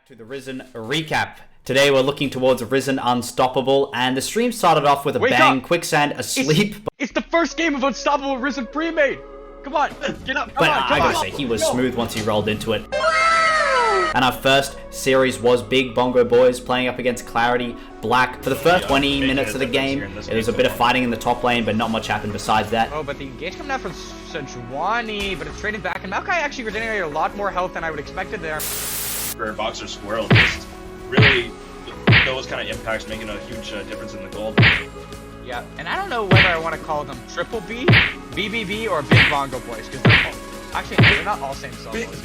To the Risen recap. Today we're looking towards Risen Unstoppable, and the stream started off with a bang. Quicksand asleep. It's the first game of Unstoppable Risen Premade. Come on, get up. But I gotta say, he was smooth once he rolled into it. And our first series was Big Bongo Boys playing up against Clarity Black. For the first 20 minutes of the game, it was a bit of fighting in the top lane, but not much happened besides that. Oh, but the engage coming out from Sejuani, but it's trading back, and Maokai actually regenerated a lot more health than I would expected there. For Boxer Squirrel, just really those kind of impacts making a huge difference in the gold. Yeah, and I don't know whether I want to call them Triple B, BBB, or Big Bongo Boys, because they're not all same solos.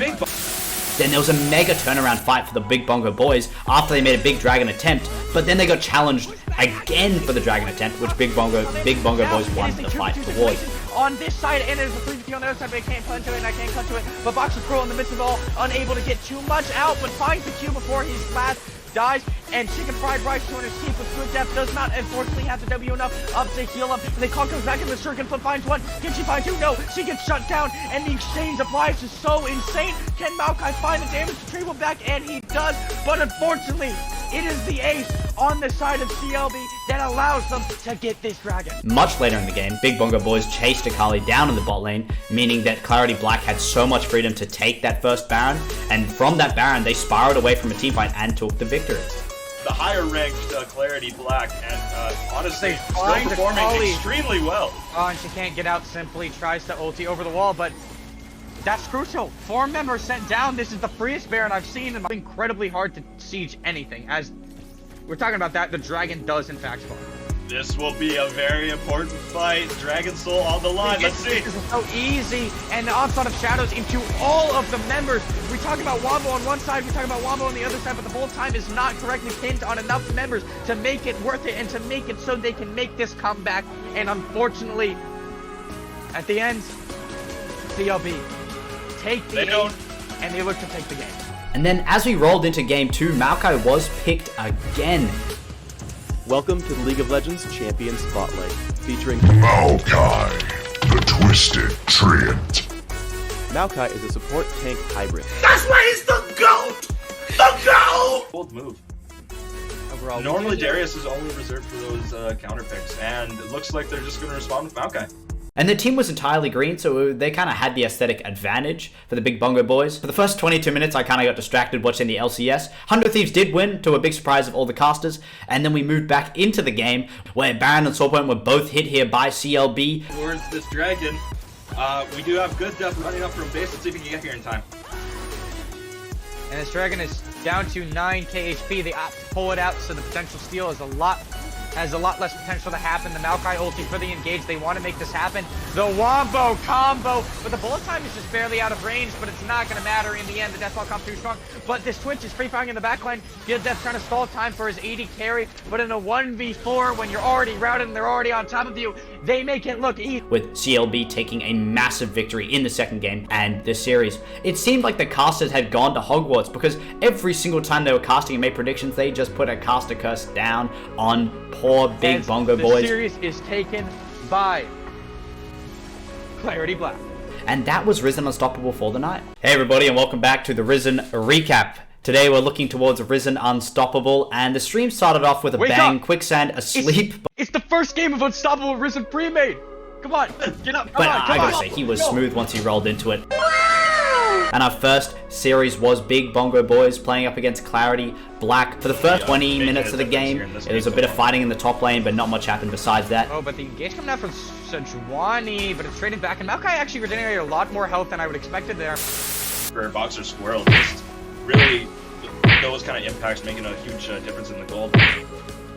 Then there was a mega turnaround fight for the Big Bongo Boys after they made a big dragon attempt, but then they got challenged again for the dragon attempt, which Big Bongo Boys won the fight towards. On this side, and there's a 3v2 on the other side, but I can't punch to it, and I can't cut to it. But Boxer Squirrel in the midst of it all, unable to get too much out, but finds the Q before his last dies, and Chicken Fried Rice to escape with good depth does not unfortunately have the W enough up to heal up, and they call comes back in the circuit, but finds one. Can she find two? No, she gets shut down, and the exchange of lives is so insane. Can Maokai find the damage to Treble back? And he does, but unfortunately, it is the ace on the side of CLB that allows them to get this dragon. Much later in the game, Big Bongo Boys chased Akali down in the bot lane, meaning that Clarity Black had so much freedom to take that first Baron, and from that Baron, they spiraled away from a teamfight and took the victory. The higher ranked Clarity Black, and honestly, still performing extremely well. Oh, and she can't get out simply, tries to ulti over the wall, but that's crucial. 4 members sent down. This is the freest Baron I've seen, and it's incredibly hard to siege anything. As we're talking about that, the dragon does in fact spawn. This will be a very important fight. Dragon Soul on the line. Let's see. This is so easy, and the onslaught of shadows into all of the members. We talk about Wombo on one side, we talk about Wombo on the other side, but the whole time is not correctly pinned on enough members to make it worth it and to make it so they can make this comeback. And unfortunately, at the end, CLB take the ace, and they look to take the game. And then as we rolled into game 2, Maokai was picked again. Welcome to the League of Legends Champion Spotlight, featuring Maokai, the Twisted Treant. Maokai is a support tank hybrid. That's why he's the GOAT! The GOAT! Bold move. Overall, normally Darius is only reserved for those counter picks, and it looks like they're just going to respond with Maokai. And the team was entirely green, so they kind of had the aesthetic advantage for the Big Bongo Boys. For the first 22 minutes, I kind of got distracted watching the LCS. 100 Thieves did win, to a big surprise of all the casters, and then we moved back into the game, where Baron and Soulpoint were both hit here by CLB. Towards this dragon, we do have good depth running up from base. Let's see if we can get here in time. And this dragon is down to 9k HP. They opt to pull it out, so the potential steal is has a lot less potential to happen. The Maokai ulti for the engage. They want to make this happen. The Wombo combo, but the bullet time is just barely out of range, but it's not going to matter in the end. The deathball comes too strong, but this Twitch is free firing in the backline. Good Death trying to stall time for his 80 carry, but in a 1v4, when you're already routed and they're already on top of you, they make it look easy. With CLB taking a massive victory in the second game and this series, it seemed like the casters had gone to Hogwarts, because every single time they were casting and made predictions, they just put a caster curse down on poor Big Bongo Boys. The series is taken by Clarity Black. And that was Risen Unstoppable for the night. Hey everybody, and welcome back to the Risen recap. Today we're looking towards Risen Unstoppable, and the stream started off with a bang. Quicksand asleep. It's the first game of Unstoppable Risen Premade. Come on, get up. But I gotta say, he was smooth once he rolled into it. And our first series was Big Bongo Boys playing up against Clarity Black. For the first 20 minutes of the game, it was a bit of fighting in the top lane, but not much happened besides that. Oh, but the engage coming out from Sejuani, but it's trading back, and Maokai actually regenerated a lot more health than I would expected there. For Boxer Squirrel, just really those kind of impacts making a huge difference in the gold.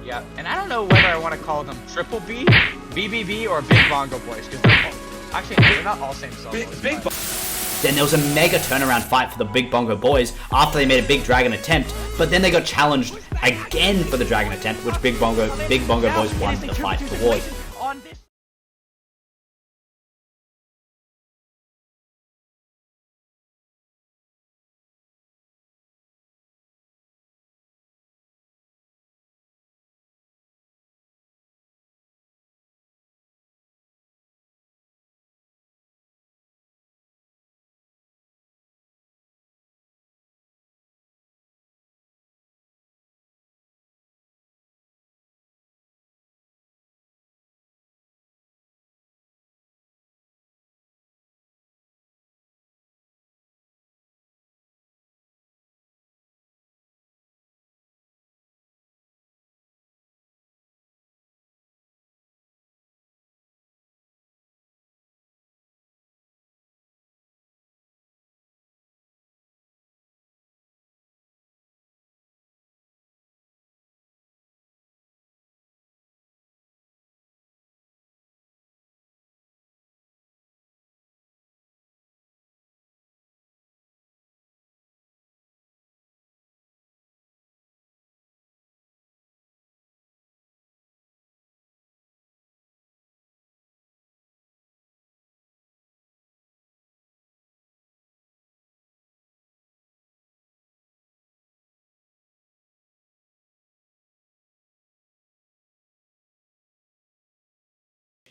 Yeah, and I don't know whether I want to call them Triple B, BBB, or Big Bongo Boys, because they're not all same solos. Then there was a mega turnaround fight for the Big Bongo Boys after they made a big dragon attempt, but then they got challenged again for the dragon attempt, which Big Bongo Boys won the fight towards.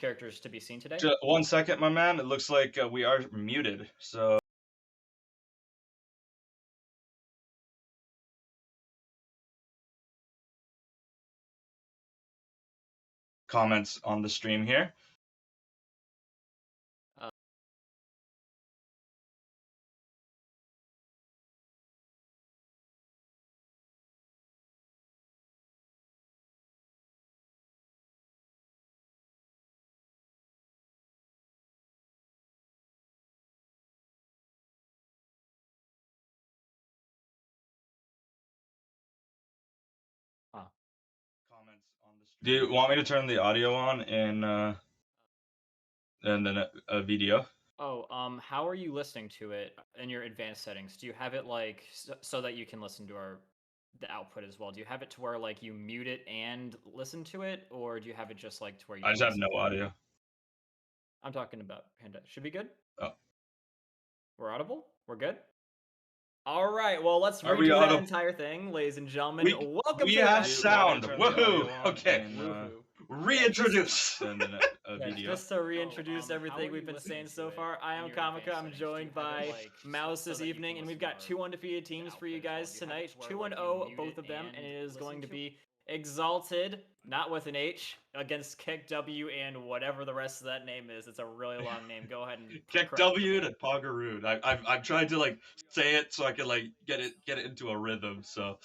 characters to be seen today? Just 1 second, my man. It looks like we are muted. So. Comments on the stream here. Comments on the stream. Do you want me to turn the audio on in and then a video? Oh, how are you listening to it in your advanced settings? Do you have it like so that you can listen to the output as well? Do you have it to where like you mute it and listen to it, or do you have it just like to where you? I just have no audio. I'm talking about Panda. Should be good. Oh, we're audible. We're good. All right. Well, let's Are redo we that audible? entire thing, ladies and gentlemen. Welcome we to have the sound. Turn the audio Woohoo! on Okay. and, Woohoo. Reintroduce and then a Yeah, video. just to reintroduce everything we've been saying so far, I am Kamika. I'm joined by Mouse this evening, and we've got two undefeated teams for you guys tonight. 2-0, both of them, and it is going to be Exalted, not with an H, against Kekw'd and whatever the rest of that name is. It's a really long name. Go ahead and Kekw'd and Poggeroo'd. I've tried to like say it so I can like get it into a rhythm. So,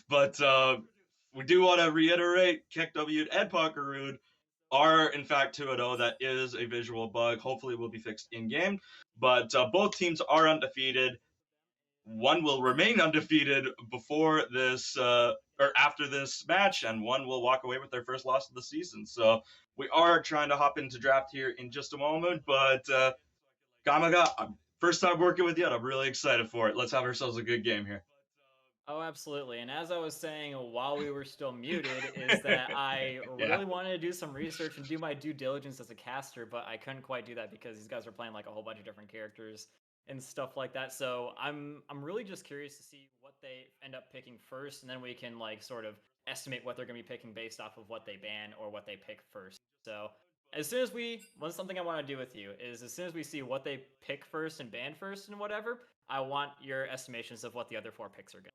but we do want to reiterate, Kekw'd and Poggeroo'd are in fact 2-0. That is a visual bug. Hopefully, it will be fixed in game. But both teams are undefeated. One will remain undefeated before this or after this match, and one will walk away with their first loss of the season. So we are trying to hop into draft here in just a moment, but Gamaga, first time working with you, and I'm really excited for it. Let's have ourselves a good game here. Oh, absolutely. And as I was saying while we were still muted, is that I really wanted to do some research and do my due diligence as a caster, but I couldn't quite do that because these guys are playing like a whole bunch of different characters and stuff like that. So I'm really just curious to see what they end up picking first, and then we can like sort of estimate what they're going to be picking based off of what they ban or what they pick first. So one something I want to do with you is as soon as we see what they pick first and ban first and whatever, I want your estimations of what the other four picks are going.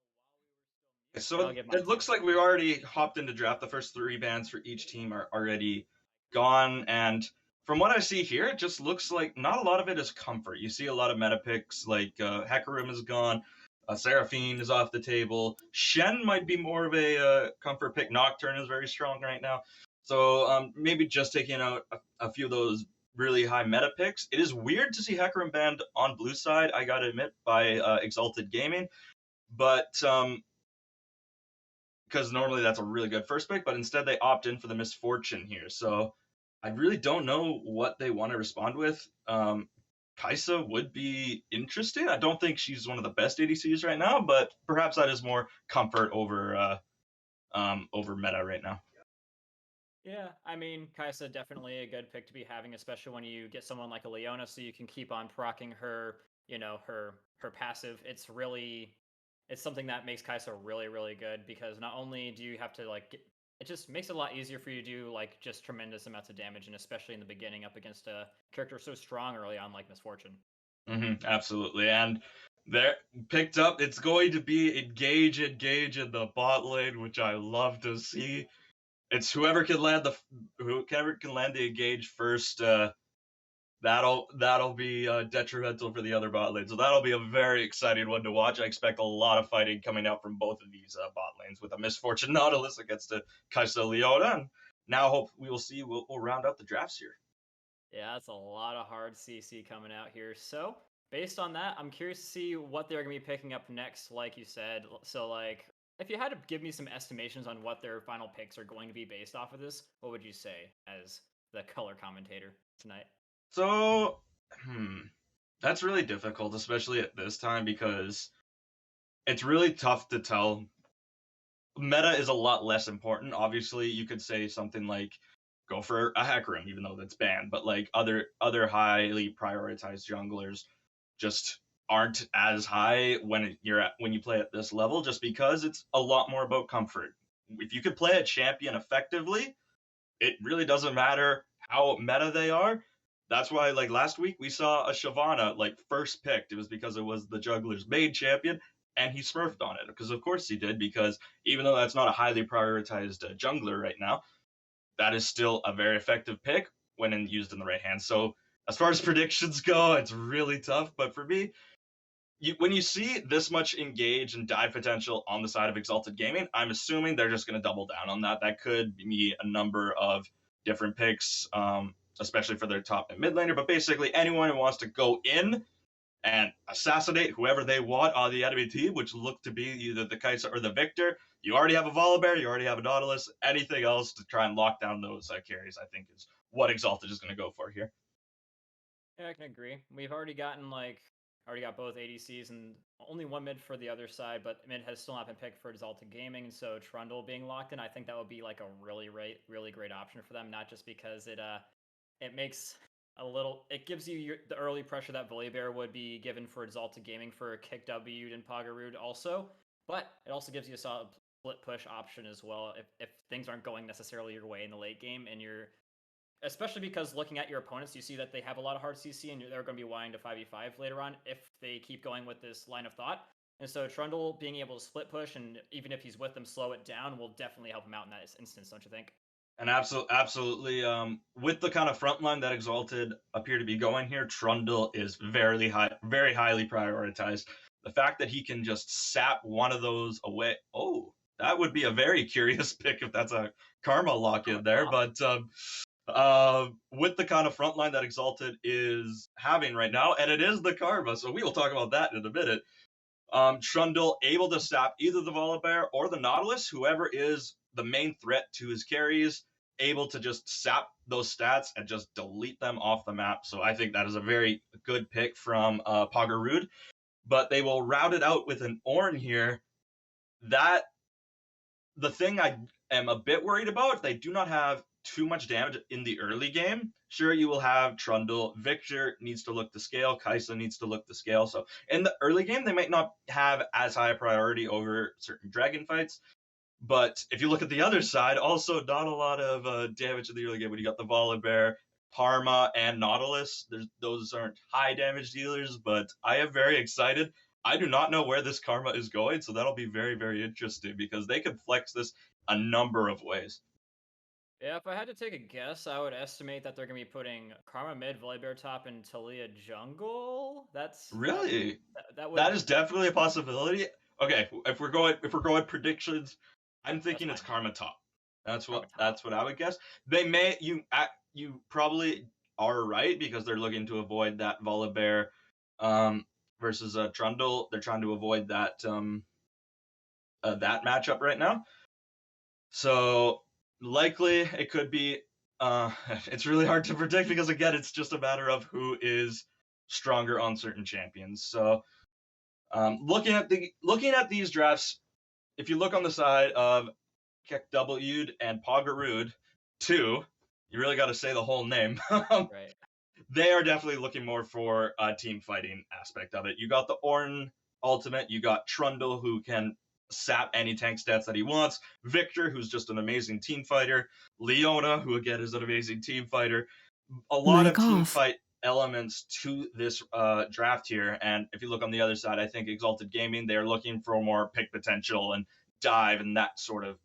So it looks like we already hopped into draft. The first three bans for each team are already gone, and from what I see here, it just looks like not a lot of it is comfort. You see a lot of meta picks, like Hecarim is gone, Seraphine is off the table. Shen might be more of a comfort pick. Nocturne is very strong right now. So maybe just taking out a few of those really high meta picks. It is weird to see Hecarim banned on blue side, I gotta admit, by Exalted Gaming. But because normally that's a really good first pick, but instead they opt in for the Misfortune here. So I really don't know what they want to respond with. Kai'Sa would be interesting. I don't think she's one of the best ADCs right now, but perhaps that is more comfort over meta right now. Yeah, I mean, Kai'Sa definitely a good pick to be having, especially when you get someone like a Leona, so you can keep on proccing her, her passive. It's something that makes Kai'Sa really, really good because not only do you have to it just makes it a lot easier for you to do like just tremendous amounts of damage, and especially in the beginning up against a character so strong early on like Misfortune. Absolutely, and they're picked up. It's going to be engage in the bot lane, which I love to see. It's whoever can land the engage first. That'll be detrimental for the other bot lane. So that'll be a very exciting one to watch. I expect a lot of fighting coming out from both of these bot lanes with a Misfortune Nautilus against a Kai'Sa Leona. And now we will see. We'll round out the drafts here. Yeah, that's a lot of hard CC coming out here. So based on that, I'm curious to see what they're going to be picking up next, like you said. So if you had to give me some estimations on what their final picks are going to be based off of this, what would you say as the color commentator tonight? So, that's really difficult, especially at this time, because it's really tough to tell. Meta is a lot less important. Obviously, you could say something like, go for a Hecarim, even though that's banned, but like other highly prioritized junglers just aren't as high when you play at this level, just because it's a lot more about comfort. If you could play a champion effectively, it really doesn't matter how meta they are. That's why, like last week, we saw a Shyvana like first picked. It was because it was the Juggler's main champion, and he smurfed on it. Because of course he did. Because even though that's not a highly prioritized jungler right now, that is still a very effective pick when used in the right hands. So as far as predictions go, it's really tough. But for me, when you see this much engage and dive potential on the side of Exalted Gaming, I'm assuming they're just going to double down on that. That could be a number of different picks, especially for their top and mid laner. But basically, anyone who wants to go in and assassinate whoever they want on the enemy team, which look to be either the Kai'Sa or the Victor, you already have a Volibear, you already have a Nautilus. Anything else to try and lock down those carries, I think, is what Exalted is going to go for here. Yeah, I can agree. We've already gotten already got both ADCs and only one mid for the other side, but mid has still not been picked for Exalted Gaming, and so Trundle being locked in, I think that would be like a really great option for them, not just because it makes it gives you the early pressure that Volibear would be given for Exalted Gaming for Kekw'd and Poggeroo'd also, but it also gives you a solid split push option as well if things aren't going necessarily your way in the late game, and especially because looking at your opponents, you see that they have a lot of hard CC, and they're going to be wanting to 5v5 later on if they keep going with this line of thought. And so Trundle being able to split push, and even if he's with them, slow it down, will definitely help him out in that instance, don't you think? And absolutely, with the kind of front line that Exalted appear to be going here, Trundle is very highly prioritized. The fact that he can just sap one of those away, that would be a very curious pick if that's a Karma lock in there. But with the kind of front line that Exalted is having right now, and it is the Karma, so we will talk about that in a minute. Trundle able to sap either the Volibear or the Nautilus, whoever is the main threat to his carries, able to just sap those stats and just delete them off the map. So I think that is a very good pick from Poggeroo'd. But they will route it out with an Ornn here. That the thing I am a bit worried about, they do not have too much damage in the early game. Sure, you will have Trundle. Victor needs to look to scale. Kai'Sa needs to look to scale. So in the early game, they might not have as high a priority over certain dragon fights. But if you look at the other side, also not a lot of damage in the early game when you got the Volibear, Karma, and Nautilus. Those aren't high damage dealers, but I am very excited. I do not know where this Karma is going, so that'll be very, very interesting because they could flex this a number of ways. Yeah, if I had to take a guess, I would estimate that they're going to be putting Karma mid, Volibear top, and Taliyah jungle. Really That that is definitely a possibility. Okay, if we're going predictions, I'm thinking it's Karma top. That's what I would guess. They may you probably are right because they're looking to avoid that Volibear versus Trundle. They're trying to avoid that that matchup right now. So likely it could be it's really hard to predict because again it's just a matter of who is stronger on certain champions. So looking at these drafts, if you look on the side of Kekw'd and Poggeroo'd 2, you really got to say the whole name. right. They are definitely looking more for a team fighting aspect of it. You got the Ornn ultimate, you got Trundle who can sap any tank stats that he wants, Victor who's just an amazing team fighter, Leona who again is an amazing team fighter. A lot of team fight elements to this draft here, and if you look on the other side, I think Exalted Gaming, they're looking for more pick potential and dive and that sort of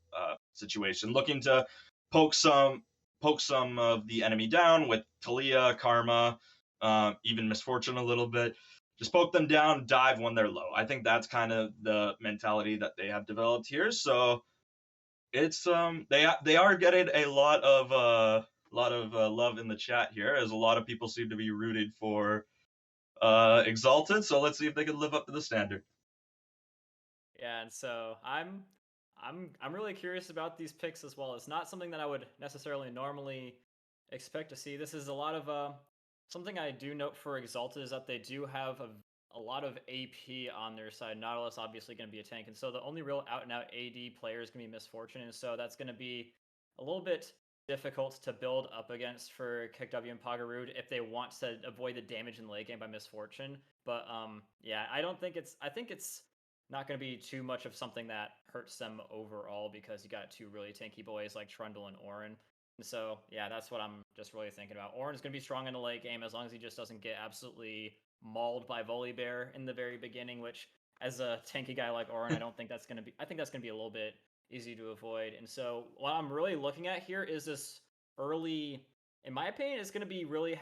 situation, looking to poke some of the enemy down with Taliyah, Karma, even Misfortune a little bit. Just poke them down, dive when they're low. I think that's kind of the mentality that they have developed here. So it's they are getting a lot of love in the chat here, as a lot of people seem to be rooting for Exalted. So let's see if they can live up to the standard. Yeah, and so I'm really curious about these picks as well. It's not something that I would necessarily normally expect to see. This is a lot of something I do note for Exalted is that they do have a lot of AP on their side. Nautilus obviously going to be a tank, and so the only real out-and-out AD player is going to be Misfortune, and so that's going to be a little bit difficult to build up against for Kekw'd and Poggeroo'd if they want to avoid the damage in the late game by Misfortune. But yeah, I think it's not going to be too much of something that hurts them overall because you got two really tanky boys like Trundle and Ornn. And so, yeah, that's what I'm just really thinking about. Oran's going to be strong in the late game as long as he just doesn't get absolutely mauled by Volibear in the very beginning, which, as a tanky guy like Oran, I don't think that's going to be... I think that's going to be a little bit easy to avoid. And so what I'm really looking at here is this early... In my opinion, it's going to be really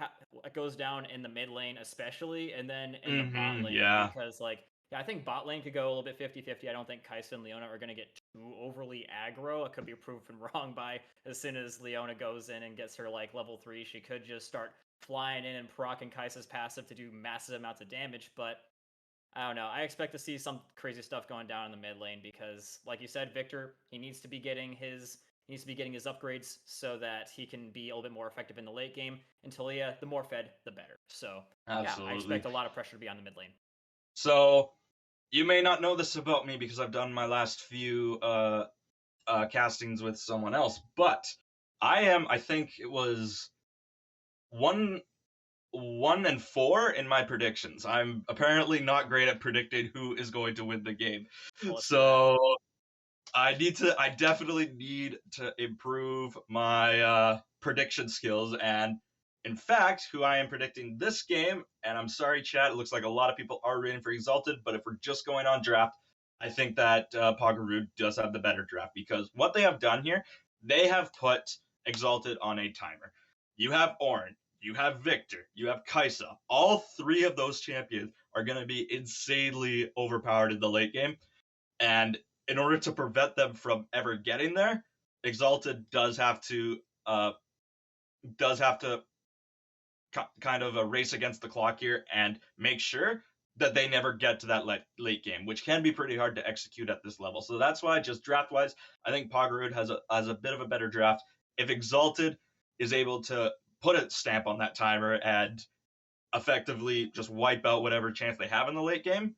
it goes down in the mid lane, especially, and then in the bot lane. Yeah. Because, like, yeah, I think bot lane could go a little bit 50-50. I don't think Kai'Sa and Leona are going to get too overly aggro. It could be proven wrong by as soon as Leona goes in and gets her, like, level 3. She could just start flying in and proccing Kai'Sa's passive to do massive amounts of damage. But I don't know. I expect to see some crazy stuff going down in the mid lane because, like you said, Victor, he needs to be getting his upgrades so that he can be a little bit more effective in the late game. And Talia, the more fed, the better. So, Absolutely. yeah, I expect a lot of pressure to be on the mid lane. So, you may not know this about me because I've done my last few castings with someone else, but I think it was 1-4 in my predictions. I'm apparently not great at predicting who is going to win the game. So I definitely need to improve my prediction skills. And in fact, who I am predicting this game, and I'm sorry, chat, it looks like a lot of people are rooting for Exalted, but if we're just going on draft, I think that Poggeroo'd does have the better draft because what they have done here, they have put Exalted on a timer. You have Orin, you have Victor, you have Kai'Sa. All 3 of those champions are going to be insanely overpowered in the late game. And in order to prevent them from ever getting there, Exalted does have to kind of race against the clock here and make sure that they never get to that late game, which can be pretty hard to execute at this level. So that's why, just draft-wise, I think Poggeroo'd has a bit of a better draft. If Exalted is able to put a stamp on that timer and effectively just wipe out whatever chance they have in the late game,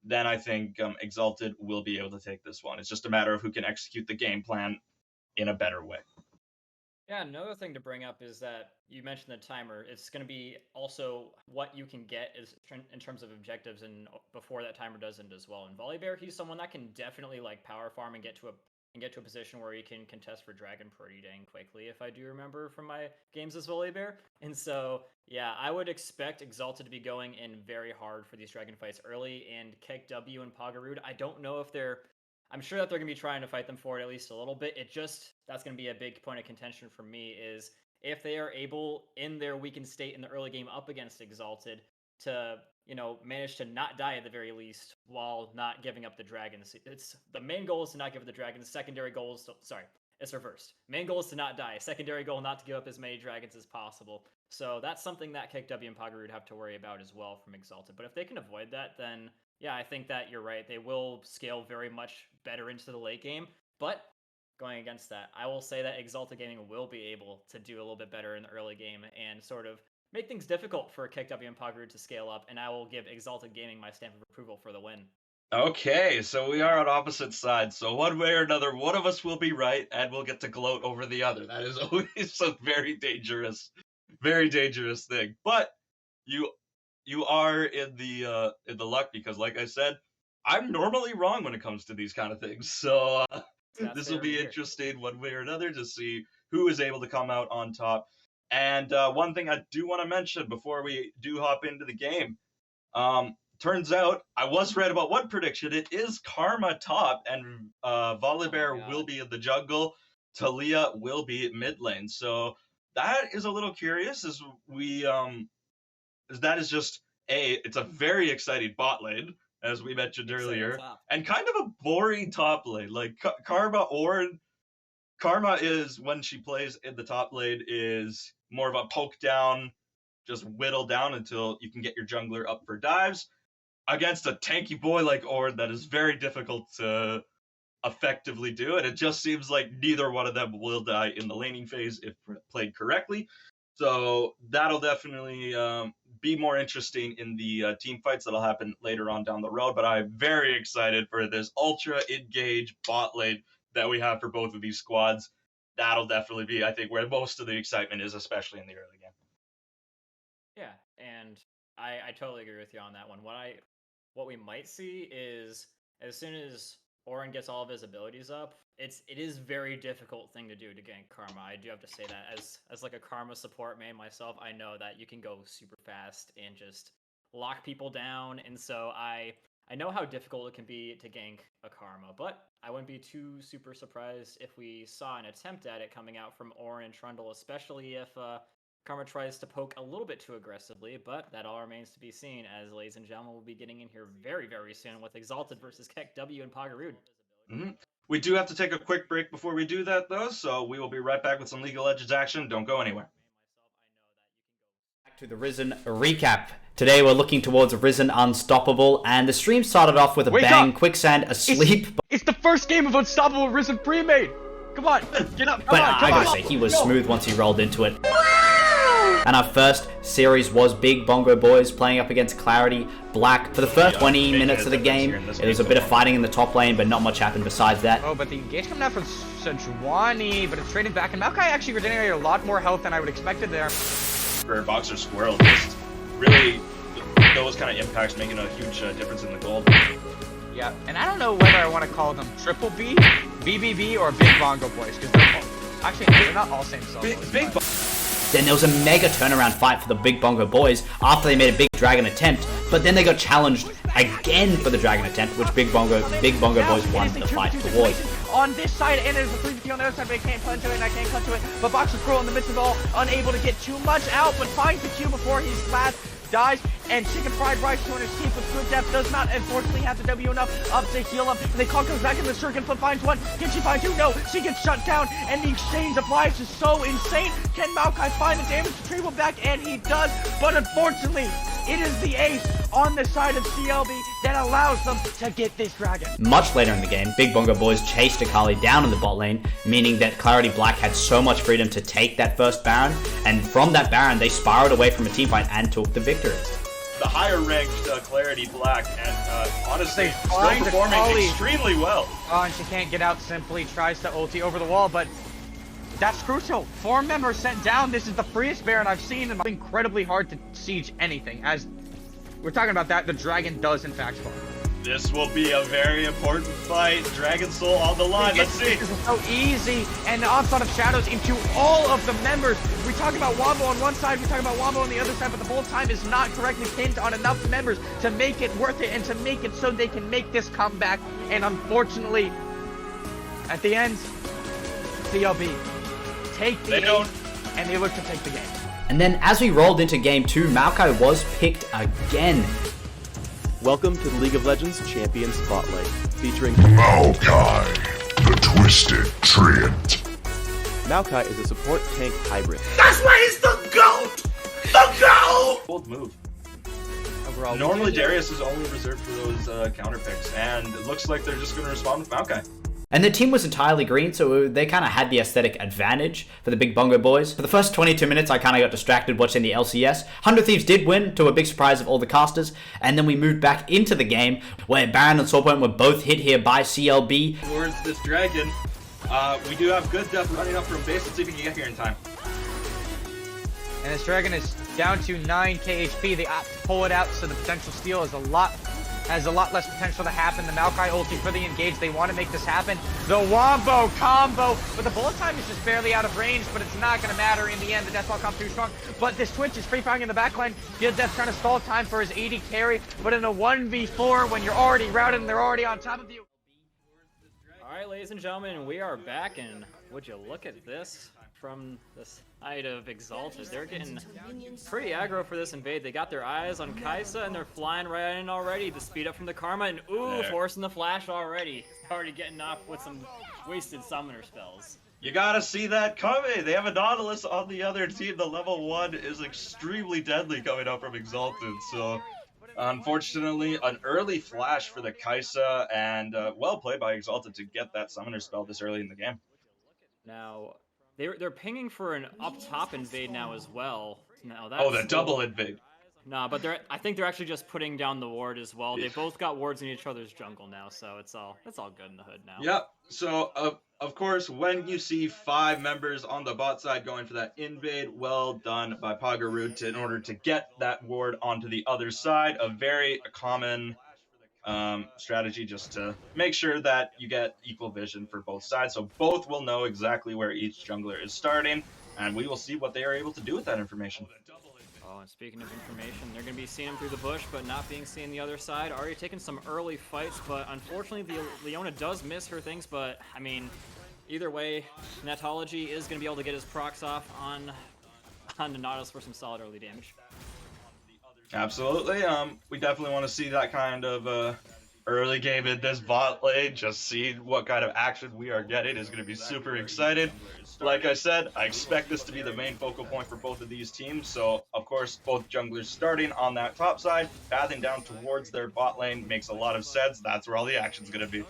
then I think Exalted will be able to take this one. It's just a matter of who can execute the game plan in a better way. Yeah, another thing to bring up is that you mentioned the timer. It's going to be also what you can get is in terms of objectives and before that timer does end as well. And Volibear, he's someone that can definitely like power farm and get to a position where he can contest for dragon pretty dang quickly, if I do remember from my games as Volibear. And so, yeah, I would expect Exalted to be going in very hard for these dragon fights early. And Kekw'd and Poggeroo'd, I don't know if I'm sure that they're going to be trying to fight them for it at least a little bit. That's going to be a big point of contention for me is if they are able in their weakened state in the early game up against Exalted to, manage to not die at the very least while not giving up the dragons. It's the main goal is to not give up the dragons. Secondary goal is it's reversed. Main goal is to not die. Secondary goal, not to give up as many dragons as possible. So that's something that Kekw'd and Poggeroo'd have to worry about as well from Exalted. But if they can avoid that, then yeah, I think that you're right. They will scale very much better into the late game. But going against that, I will say that Exalted Gaming will be able to do a little bit better in the early game and sort of make things difficult for Kekw'd and Poggeroo'd to scale up. And I will give Exalted Gaming my stamp of approval for the win. Okay, so we are on opposite sides. So one way or another, one of us will be right, and we'll get to gloat over the other. That is always a very dangerous thing. But you are in the luck because, like I said, I'm normally wrong when it comes to these kind of things. So this will be interesting one way or another to see who is able to come out on top. And one thing I do want to mention before we do hop into the game, turns out I was right about one prediction. It is Karma top, and Volibear will be in the jungle. Talia will be mid lane. So that is a little curious as that is just it's a very exciting bot lane, as we mentioned earlier, and kind of a boring top lane. Like Karma is, when she plays in the top lane, is more of a poke down, just whittle down until you can get your jungler up for dives. Against a tanky boy like Orin, that is very difficult to effectively do, and it just seems like neither one of them will die in the laning phase if played correctly. So that'll definitely be more interesting in the team fights that'll happen later on down the road. But I'm very excited for this ultra engaged bot lane that we have for both of these squads. That'll definitely be, I think, where most of the excitement is, especially in the early game. Yeah, and I totally agree with you on that one. What we might see is as soon as Orin gets all of his abilities up, it is very difficult thing to do to gank Karma. I do have to say that as like a Karma support main myself, I know that you can go super fast and just lock people down, and so I know how difficult it can be to gank a Karma, but I wouldn't be too super surprised if we saw an attempt at it coming out from Orin and Trundle, especially if Karma tries to poke a little bit too aggressively, but that all remains to be seen, as ladies and gentlemen will be getting in here very, very soon with Exalted versus Kekw'd and Poggeroo'd. We do have to take a quick break before we do that, though, so we will be right back with some League of Legends action. Don't go anywhere. Back to the Risen recap. Today we're looking towards Risen Unstoppable, and the stream started off with a bang. Quicksand asleep. It's the first game of Unstoppable Risen Premade. Come on, get up. But I gotta say, he was smooth once he rolled into it. And our first series was Big Bongo Boys playing up against Clarity Black. For the first 20 minutes of the game, it was a bit of fighting in the top lane, but not much happened besides that. Oh, but the engage coming out from Sejuani, but it's trading back, and Maokai actually regenerated a lot more health than I would expected there. For Boxer Squirrel, just really those kind of impacts making a huge difference in the gold. Yeah, and I don't know whether I want to call them Triple B, BBB, or Big Bongo Boys, because they're not all same solo. Then there was a mega turnaround fight for the Big Bongo Boys after they made a big dragon attempt, but then they got challenged again for the dragon attempt, which Big Bongo Boys won the fight towards. On this side, and there's a 3v2 on the other side, but I can't punch to it, and I can't cut to it. But Boxer Squirrel in the midst of all, unable to get too much out, but finds the Q before his last dies, and Chicken Fried Rice 200 Steep with good depth does not unfortunately have the W enough up to heal him, and the call comes back in the circuit, flip finds one, can she find two? No, she gets shut down, and the exchange of lives is so insane. Can Maokai find the damage to Treble back? And he does, but unfortunately, it is the ace on the side of CLB that allows them to get this dragon. Much later in the game, Big Bongo Boys chased Akali down in the bot lane, meaning that Clarity Black had so much freedom to take that first Baron, and from that Baron, they spiraled away from a team fight and took the victory. The higher ranked Clarity Black, and honestly, still performing extremely well. Oh, and she can't get out simply, tries to ulti over the wall, but that's crucial. 4 members sent down. This is the freest Baron I've seen, and it's incredibly hard to siege anything. As we're talking about that, the dragon does in fact spawn. This will be a very important fight. Dragon Soul on the line. Let's see. This is so easy, and the onslaught of shadows into all of the members. We talk about Wombo on one side, we talk about Wombo on the other side, but the whole time is not correctly pinned on enough members to make it worth it and to make it so they can make this comeback. And unfortunately, at the end, CLB take the game, and they look to take the game. And then as we rolled into game 2, Maokai was picked again. Welcome to the League of Legends Champion Spotlight, featuring Maokai, the Twisted Treant. Maokai is a support tank hybrid. That's why he's the GOAT! The GOAT! Bold move. Overall, Normally Darius is only reserved for those counter picks, and it looks like they're just going to respond with Maokai. And the team was entirely green, so they kind of had the aesthetic advantage for the Big Bongo Boys. For the first 22 minutes, I kind of got distracted watching the LCS. 100 Thieves did win, to a big surprise of all the casters, and then we moved back into the game, where Baron and Soulpoint were both hit here by CLB. Towards this dragon, we do have good depth running up from base. Let's see if we can get here in time. And this dragon is down to 9k HP. They opt to pull it out, so the potential steal is has a lot less potential to happen. The Maokai ulti for the engage. They want to make this happen. The Wombo combo, but the bullet time is just barely out of range, but it's not going to matter in the end. The Deathball comes too strong, but this Twitch is free firing in the backline. Good Death trying to stall time for his 80 carry, but in a 1v4 when you're already routed and they're already on top of you. Alright, ladies and gentlemen, we are back, and would you look at this from the side of Exalted. They're getting pretty aggro for this invade. They got their eyes on Kaisa, and they're flying right in already. The speed up from the Karma, and ooh, forcing the flash already. Already getting off with some wasted summoner spells. You gotta see that coming. They have a Nautilus on the other team. The level 1 is extremely deadly coming up from Exalted, so unfortunately, an early flash for the Kaisa, and well played by Exalted to get that summoner spell this early in the game. Now, they're pinging for an up top invade now as well. Now that's the double invade. Nah, but I think they're actually just putting down the ward as well. They both got wards in each other's jungle now, so it's all good in the hood now. Yep. So of course, when you see 5 members on the bot side going for that invade, well done by Poggeroo'd in order to get that ward onto the other side. A very common strategy just to make sure that you get equal vision for both sides. So both will know exactly where each jungler is starting, and we will see what they are able to do with that information. Oh, and speaking of information, they're going to be seeing him through the bush, but not being seen the other side. Already taking some early fights, but unfortunately, the Leona does miss her things. But I mean, either way, Netology is going to be able to get his procs off on the Nautilus for some solid early damage. Absolutely. We definitely want to see that kind of early game in this bot lane. Just see what kind of action we are getting is going to be super excited. Like I said, I expect this to be the main focal point for both of these teams. So, of course, both junglers starting on that top side, pathing down towards their bot lane makes a lot of sense. That's where all the action's going to be.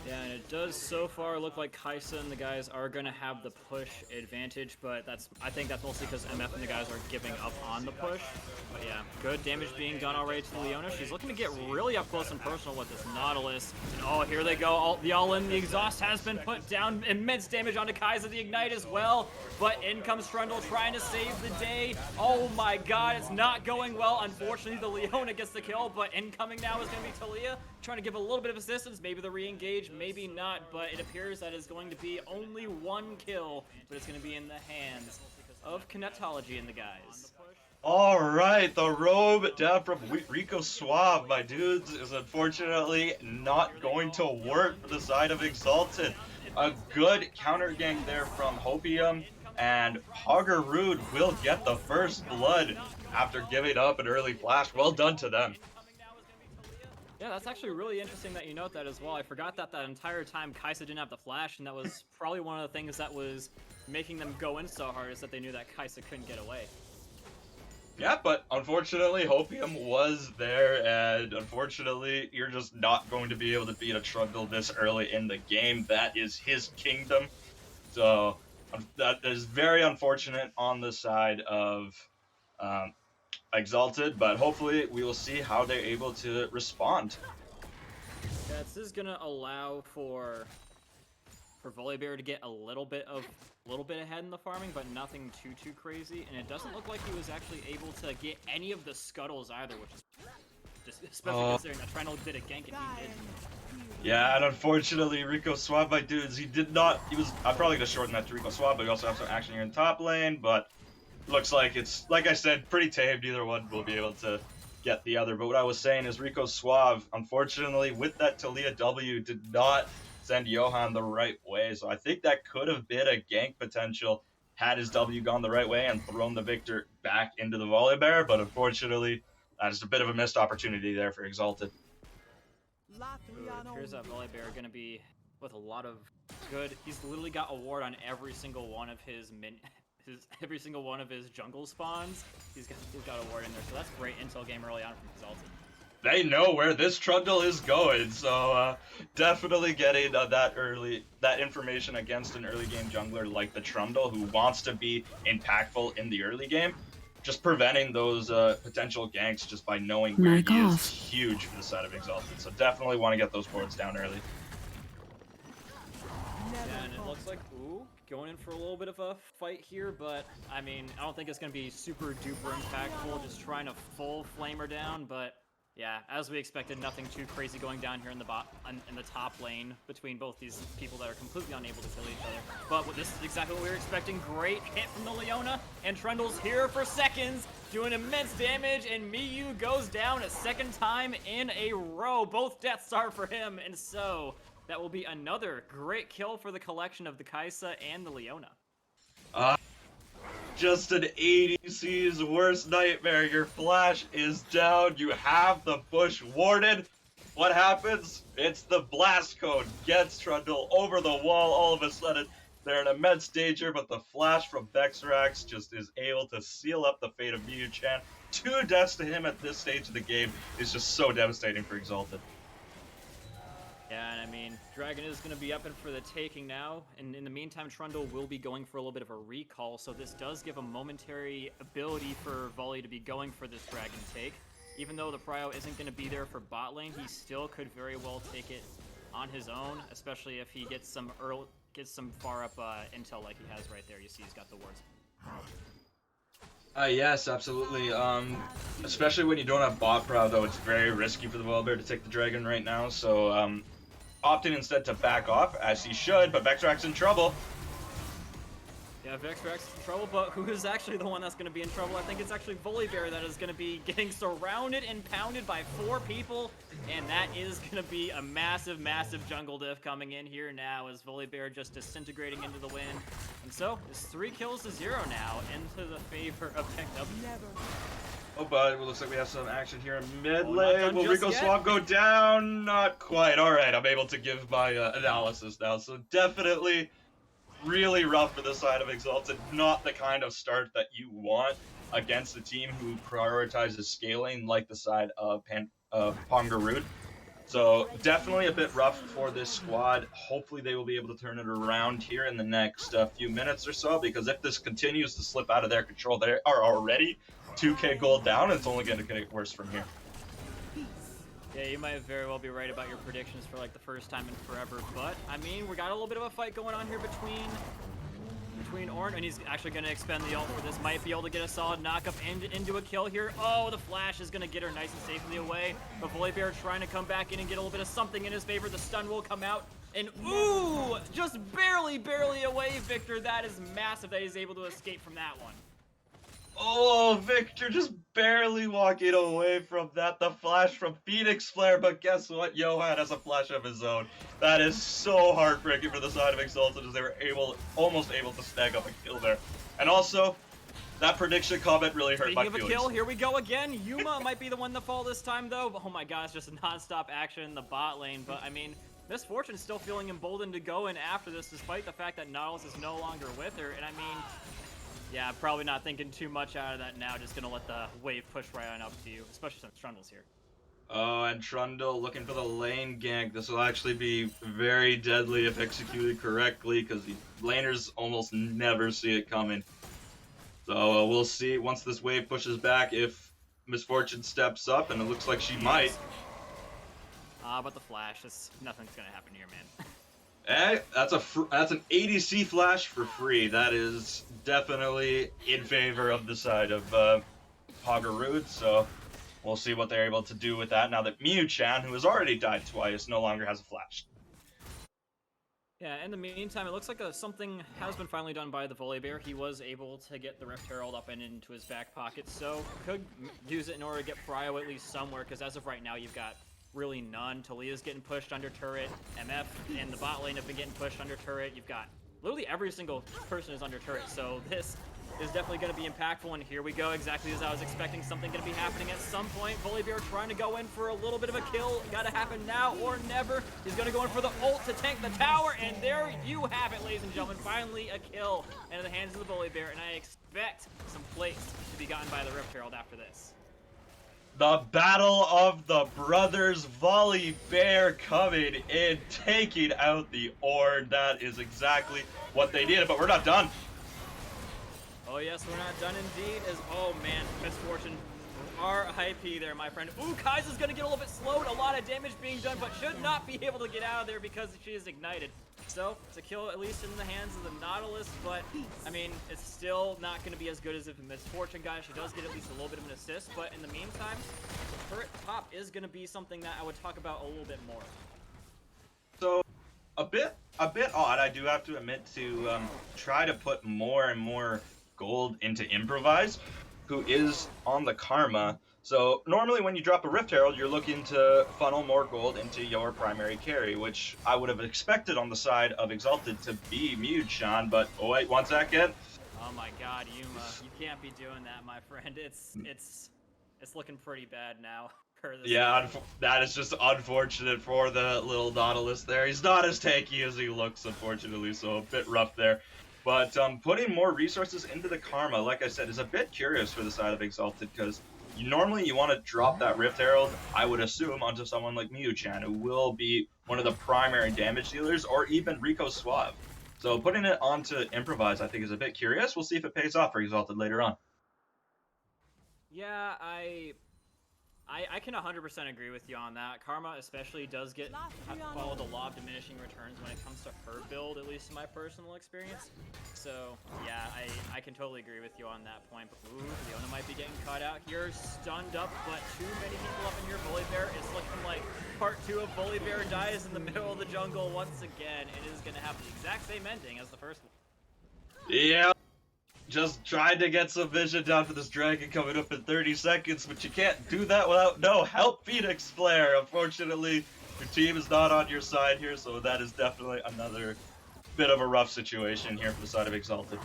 Yeah, and it does so far look like Kaisa and the guys are going to have the push advantage, but I think that's mostly because MF and the guys are giving up on the push. But yeah, good damage being done already to Leona. She's looking to get really up close and personal with this Nautilus. And oh, here they go, the all-in, the exhaust has been put down, immense damage onto Kaisa, the ignite as well. But in comes Trundle trying to save the day. Oh my god, it's not going well. Unfortunately, the Leona gets the kill, but incoming now is going to be Talia, trying to give a little bit of assistance, maybe the re-engage, maybe not, but it appears that it's going to be only one kill, but it's going to be in the hands of Kinetology and the guys. All right, the robe down from Rico Suave, my dudes, is unfortunately not going to work for the side of Exalted. A good counter gank there from Hopium, and Poggeroo'd will get the first blood after giving up an early flash. Well done to them. Yeah, that's actually really interesting that you note that as well. I forgot that entire time Kaisa didn't have the flash, and that was probably one of the things that was making them go in so hard, is that they knew that Kaisa couldn't get away. Yeah, but unfortunately, Hopium was there, and unfortunately, you're just not going to be able to beat a Trundle this early in the game. That is his kingdom. So that is very unfortunate on the side of Exalted, but hopefully we will see how they're able to respond. Yeah, this is gonna allow for Volibear to get a little bit ahead in the farming, but nothing too crazy. And it doesn't look like he was actually able to get any of the scuttles either, which is just especially considering that Trundle did a gank and he did. Yeah, and unfortunately, Rico Suave, my dudes, I'm probably gonna shorten that to Rico Suave, but we also have some action here in top lane, but looks like it's, like I said, pretty tame. Neither one will be able to get the other. But what I was saying is Rico Suave, unfortunately, with that Talia W, did not send Johan the right way. So I think that could have been a gank potential had his W gone the right way and thrown the Victor back into the Volibear. But unfortunately, that is a bit of a missed opportunity there for Exalted. It appears that Volibear going to be with a lot of good. He's literally got a ward on every single one of his every single one of his jungle spawns. He's got a ward in there, so that's great intel game early on from Exalted. They know where this Trundle is going, so definitely getting that information against an early game jungler like the Trundle, who wants to be impactful in the early game. Just preventing those potential ganks just by knowing where he is huge for the side of Exalted. So definitely want to get those boards down early. Yeah, and it looks like, going in for a little bit of a fight here, but I mean, I don't think it's going to be super duper impactful, just trying to full flame her down, but yeah, as we expected, nothing too crazy going down here in the top lane between both these people that are completely unable to kill each other. But this is exactly what we were expecting. Great hit from the Leona, and Trundle's here for seconds, doing immense damage, and Miyu goes down a second time in a row. Both deaths are for him, and so that will be another great kill for the collection of the Kaisa and the Leona. Just an ADC's worst nightmare. Your flash is down. You have the bush warded. What happens? It's the blast code. Gets Trundle over the wall. All of a sudden, they're in immense danger, but the flash from Vexrax just is able to seal up the fate of Miyu-chan. 2 deaths to him at this stage of the game is just so devastating for Exalted. Yeah, and I mean, Dragon is going to be up and for the taking now, and in the meantime, Trundle will be going for a little bit of a recall, so this does give a momentary ability for Volley to be going for this Dragon take. Even though the Prio isn't going to be there for bot lane, he still could very well take it on his own, especially if he gets some far up intel like he has right there. You see he's got the wards. Yes, absolutely. Especially when you don't have bot prow, though, it's very risky for the Wildbear to take the dragon right now. So, opting instead to back off, as he should, but Vexrak's in trouble. Yeah, Vexrak's in trouble, but who is actually the one that's going to be in trouble? I think it's actually Volibear that is going to be getting surrounded and pounded by 4 people, and that is going to be a massive, massive jungle diff coming in here now as Volibear just disintegrating into the wind. And so, it's 3 kills to 0 now, into the favor of Kekw'd. Oh, but it looks like we have some action here in mid lane. Will Rico Swap go down? Not quite. All right, I'm able to give my analysis now. So definitely really rough for the side of Exalted. Not the kind of start that you want against a team who prioritizes scaling like the side of Poggeroo'd. So definitely a bit rough for this squad. Hopefully they will be able to turn it around here in the next few minutes or so, because if this continues to slip out of their control, they are already 2k gold down, and it's only going to get worse from here. Yeah, you might very well be right about your predictions for like the first time in forever, but I mean, we got a little bit of a fight going on here between Ornn, and he's actually going to expend the ult for this. Might be able to get a solid knock-up into a kill here. Oh, the flash is going to get her nice and safely away, but Volibear trying to come back in and get a little bit of something in his favor. The stun will come out, and ooh, just barely away, Victor. That is massive that he's able to escape from that one. Oh, Victor just barely walking away from that. The flash from Phoenix Flare, but guess what? Johan has a flash of his own. That is so heartbreaking for the side of Exalted, as they were almost able to snag up a kill there. And also, that prediction comment really hurt my feelings. Speaking of a kill, here we go again. Yuma might be the one to fall this time, though. Oh my gosh, just non-stop action in the bot lane. But I mean, Miss Fortune's still feeling emboldened to go in after this, despite the fact that Nautilus is no longer with her. And I mean, yeah, probably not thinking too much out of that now. Just gonna let the wave push right on up to you, especially since Trundle's here. Oh, and Trundle looking for the lane gank. This will actually be very deadly if executed correctly, because the laners almost never see it coming. So we'll see once this wave pushes back if Miss Fortune steps up, and it looks like she might. But the flash, nothing's gonna happen here, man. Hey, that's an ADC flash for free. That is definitely in favor of the side of Poggeroo'd, so we'll see what they're able to do with that now that Mew-chan, who has already died twice, no longer has a flash. Yeah, in the meantime, it looks like something has been finally done by the Volibear. He was able to get the Rift Herald up and into his back pocket, so could use it in order to get Pryo at least somewhere, because as of right now, you've got really none. Talia's getting pushed under turret. MF and the bot lane have been getting pushed under turret. You've got literally every single person is under turret, so this is definitely going to be impactful, and here we go, exactly as I was expecting. Something going to be happening at some point. Volibear trying to go in for a little bit of a kill. Got to happen now or never. He's going to go in for the ult to tank the tower, and there you have it, ladies and gentlemen. Finally a kill into the hands of the Volibear, and I expect some plates to be gotten by the Rift Herald after this. The battle of the brothers, Volibear coming in, taking out the Ornn. That is exactly what they needed, but we're not done. Oh yes, we're not done indeed. Oh man, Miss Fortune, RIP there, my friend. Ooh, Kai'Sa's gonna get a little bit slowed. A lot of damage being done, but should not be able to get out of there because she is ignited. So, it's a kill at least in the hands of the Nautilus, but, I mean, it's still not going to be as good as if Miss Fortune got it. She does get at least a little bit of an assist, but in the meantime, the turret top is going to be something that I would talk about a little bit more. So, a bit odd, I do have to admit, to try to put more and more gold into Improvise, who is on the Karma. So normally when you drop a Rift Herald, you're looking to funnel more gold into your primary carry, which I would have expected on the side of Exalted to be Mew-chan, but oh wait, 1 second. Oh my god, Yuma, you can't be doing that, my friend. It's looking pretty bad now. Yeah, that is just unfortunate for the little Nautilus there. He's not as tanky as he looks, unfortunately, so a bit rough there. But putting more resources into the Karma, like I said, is a bit curious for the side of Exalted, because normally you want to drop that Rift Herald, I would assume, onto someone like Mew-chan, who will be one of the primary damage dealers, or even Rico Suave. So putting it onto Improvise, I think, is a bit curious. We'll see if it pays off for Exalted later on. Yeah, I I can 100% agree with you on that. Karma especially does follow the law of diminishing returns when it comes to her build, at least in my personal experience. So yeah, I can totally agree with you on that point. But ooh, Leona might be getting caught out here, stunned up, but too many people up in here. Bully Bear, it's looking like part 2 of Bully Bear dies in the middle of the jungle once again. It is going to have the exact same ending as the first one. Yeah. Just tried to get some vision down for this dragon coming up in 30 seconds, but you can't do that without no help, Phoenix Flare. Unfortunately, your team is not on your side here, so that is definitely another bit of a rough situation here for the side of Exalted.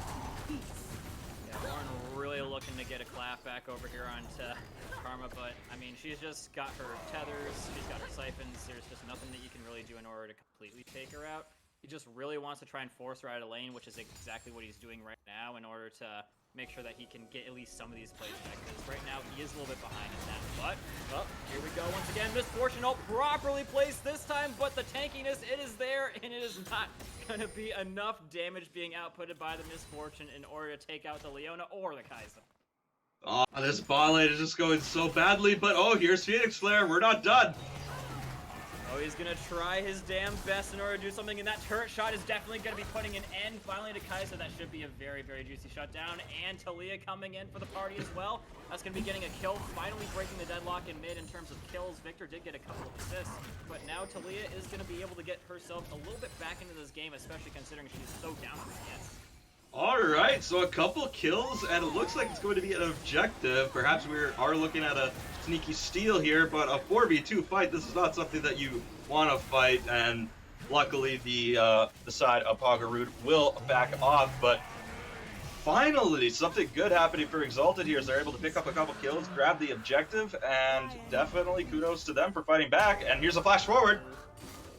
Yeah, Lauren really looking to get a clap back over here onto Karma, but I mean, she's just got her tethers, she's got her siphons, there's just nothing that you can really do in order to completely take her out. He just really wants to try and force her out of lane, which is exactly what he's doing right now in order to make sure that he can get at least some of these plays back. Because right now, he is a little bit behind in that. But, well, here we go once again. Misfortune all properly placed this time, but the tankiness, it is there, and it is not going to be enough damage being outputted by the Misfortune in order to take out the Leona or the Kai'Sa. Oh, this bot lane is just going so badly, but oh, here's Phoenix Flare. We're not done. Oh, he's gonna try his damn best in order to do something, and that turret shot is definitely gonna be putting an end finally to Kai'Sa. That should be a very, very juicy shutdown, and Talia coming in for the party as well. That's gonna be getting a kill, finally breaking the deadlock in mid in terms of kills. Victor did get a couple of assists, but now Talia is gonna be able to get herself a little bit back into this game, especially considering she's so down on the hits. Alright, so a couple kills, and it looks like it's going to be an objective. Perhaps we are looking at a sneaky steal here, but a 4v2 fight, this is not something that you want to fight, and luckily the side of Poggeroo'd will back off, but finally something good happening for Exalted here as they're able to pick up a couple kills, grab the objective, and definitely kudos to them for fighting back. And here's a flash forward.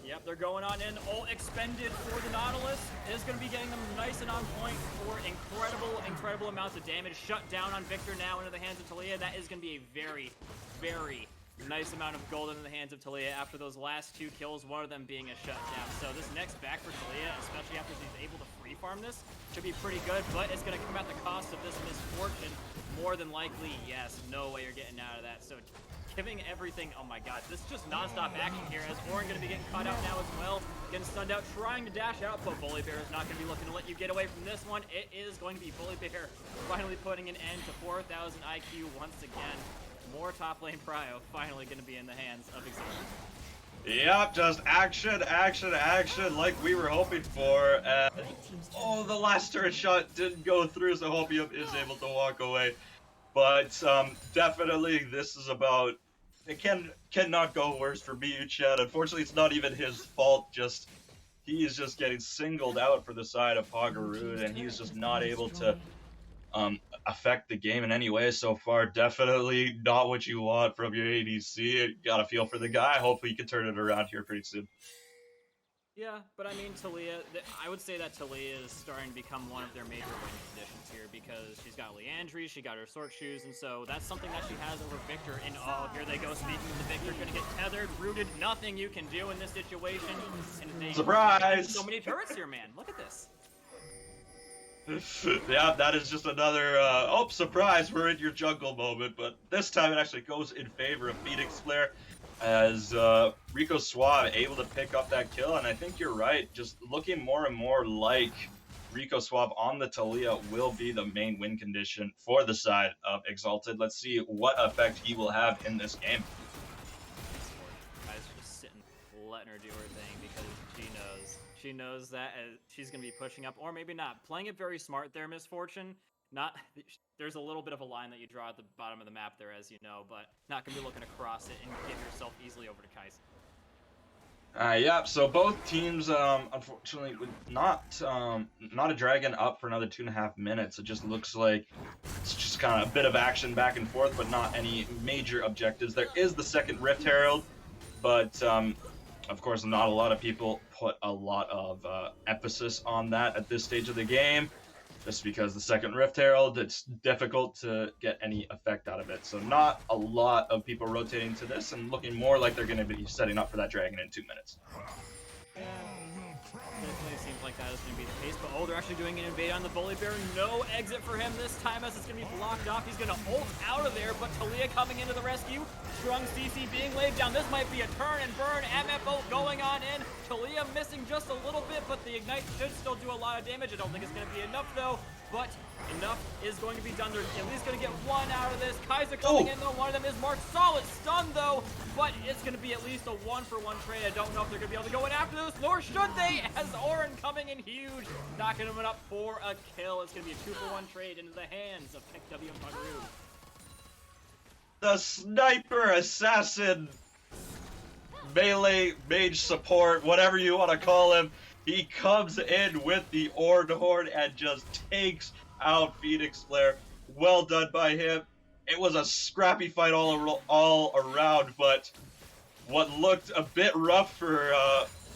Yep, they're going on in. Ult expended for the Nautilus. It is going to be getting them nice and on point for incredible amounts of damage. Shut down on Victor now into the hands of Talia. That is going to be a very, very nice amount of gold into the hands of Talia after those last 2 kills, one of them being a shutdown. So this next back for Talia, especially after she's able to free farm this, should be pretty good, but it's going to come at the cost of this Misfortune. More than likely, yes, no way you're getting out of that. So giving everything, oh my god, this is just non-stop action here as Orin going to be getting caught out now as well, getting stunned out, trying to dash out, but Bully Bear is not going to be looking to let you get away from this one. It is going to be Bully Bear finally putting an end to 4,000 IQ once again. More top lane prio finally going to be in the hands of Exalted. Yep, just action, action, action like we were hoping for. And oh, the last turret shot didn't go through, so Hopium is able to walk away. But definitely this is about, it cannot go worse for Miyu Chen. Unfortunately, it's not even his fault, just he is just getting singled out for the side of Poggeroo'd, and he's just not able to affect the game in any way so far. Definitely not what you want from your ADC. You gotta feel for the guy. Hopefully you can turn it around here pretty soon. Yeah, but I mean, Talia, I would say that Talia is starting to become one of their major win conditions here because she's got Leandry, she got her Sork Shoes, and so that's something that she has over Victor. And oh, here they go, speaking of the Victor, gonna get tethered, rooted, nothing you can do in this situation. And they surprise! So many turrets here, man. Look at this. Yeah, that is just another, oh, surprise, we're in your jungle moment, but this time it actually goes in favor of Phoenix Flare as Rico Suave able to pick up that kill, and I think you're right, just looking more and more like Rico Suave on the Talia will be the main win condition for the side of Exalted. Let's see what effect he will have in this game. Guys just sitting, letting her do her thing because she knows that she's going to be pushing up, or maybe not. Playing it very smart there, Misfortune. There's a little bit of a line that you draw at the bottom of the map there, as you know, but not going to be looking to cross it and give yourself easily over to Kai'Sa. Yeah, so both teams, unfortunately, with not a dragon up for another 2.5 minutes. It just looks like it's just kind of a bit of action back and forth, but not any major objectives. There is the second Rift Herald, but of course, not a lot of people put a lot of emphasis on that at this stage of the game. Just because the second Rift Herald, it's difficult to get any effect out of it. So not a lot of people rotating to this and looking more like they're going to be setting up for that dragon in 2 minutes. Definitely seems like that is going to be the case, but they're actually doing an invade on the Bully Bear. No exit for him this time as it's going to be blocked off. He's going to ult out of there, but Talia coming into the rescue. Strong CC being laid down. This might be a turn and burn. MFO going on in. Talia missing just a little bit, but the Ignite should still do a lot of damage. I don't think it's going to be enough though, but enough is going to be done. They're at least going to get one out of this. Kaiser coming in though. One of them is marked solid stun though, but it's going to be at least a 1-for-1 trade. I don't know if they're going to be able to go in after this, nor should they, as Orin coming in huge, knocking him up for a kill. It's going to be a 2-for-1 trade into the hands of Kekw'd and Poggeroo'd. The sniper assassin melee mage support, whatever you want to call him, he comes in with the Orn Horn and just takes out Phoenix Flare. Well done by him. It was a scrappy fight all around, but what looked a bit rough for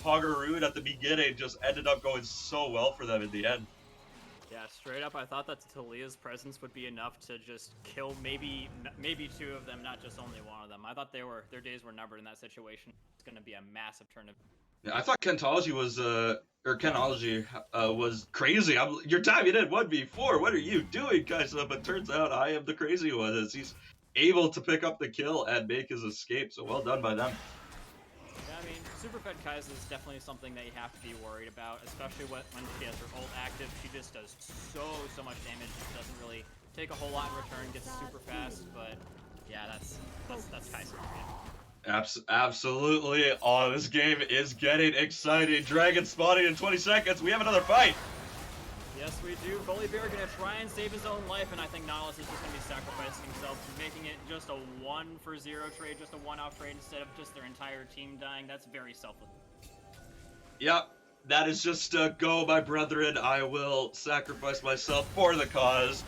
Poggeroo'd at the beginning just ended up going so well for them in the end. Yeah, straight up, I thought that Talia's presence would be enough to just kill maybe 2 of them, not just only one of them. I thought their days were numbered in that situation. It's going to be a massive turn of. Yeah, I thought Kenology was crazy. Your time you did 1v4. What are you doing, guys? But turns out I am the crazy one, as he's able to pick up the kill and make his escape. So well done by them. Yeah, I mean, Superfed Kaiser is definitely something that you have to be worried about, especially when she has her ult active. She just does so much damage. She doesn't really take a whole lot in return. Gets super fast, but yeah, that's Kaiser. Absolutely. Oh, this game is getting exciting. Dragon spawning in 20 seconds. We have another fight. Yes, we do. Bully Bear gonna try and save his own life, and I think Nautilus is just gonna be sacrificing himself, making it just a 1-for-0 trade, just a 1-off trade instead of just their entire team dying. That's very selfless. Yep, that is just a go, my brethren. I will sacrifice myself for the cause.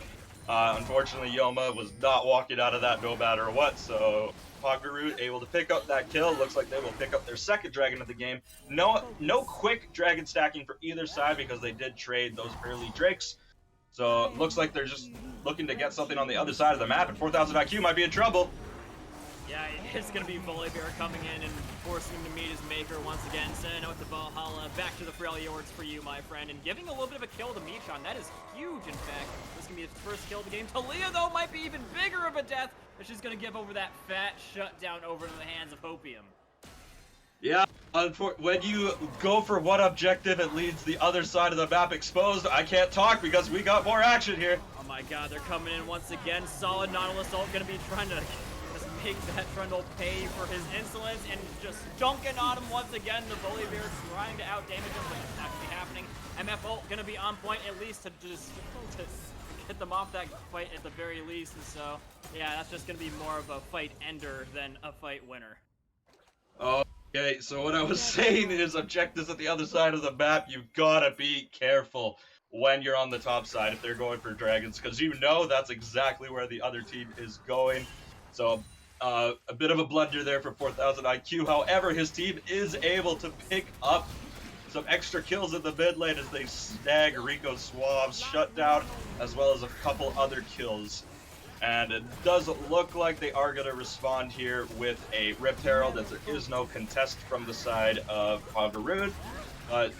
Unfortunately, Yoma was not walking out of that no matter what, so Poggeroo'd able to pick up that kill. Looks like they will pick up their second dragon of the game. No quick dragon stacking for either side because they did trade those early drakes. So it looks like they're just looking to get something on the other side of the map, and 4,000 IQ might be in trouble. Yeah, it's going to be Bully Bear coming in and forcing him to meet his maker once again, sending out the Valhalla, back to the Freljords for you, my friend, and giving a little bit of a kill to Michon. That is huge, in fact. This is going to be his first kill of the game. Talia, though, might be even bigger of a death, but she's going to give over that fat shutdown over to the hands of Hopium. Yeah, when you go for one objective, it leaves the other side of the map exposed. I can't talk because we got more action here. Oh my god, they're coming in once again. Solid Nautilus ult going to be trying to make that Trundle pay for his insolence and just dunking on him once again. The Bully Bear trying to out damage him, but it's not going to be happening. MF ult going to be on point at least to just get them off that fight at the very least. And so, yeah, that's just going to be more of a fight ender than a fight winner. Okay, so what I was saying is objectives at the other side of the map, you've got to be careful when you're on the top side if they're going for dragons, because you know that's exactly where the other team is going. So a bit of a blunder there for 4,000 IQ. However, his team is able to pick up some extra kills in the mid lane as they snag Rico Suave's shutdown, as well as a couple other kills. And it does look like they are going to respond here with a Rift Herald, as there is no contest from the side of Poggeroo'd. But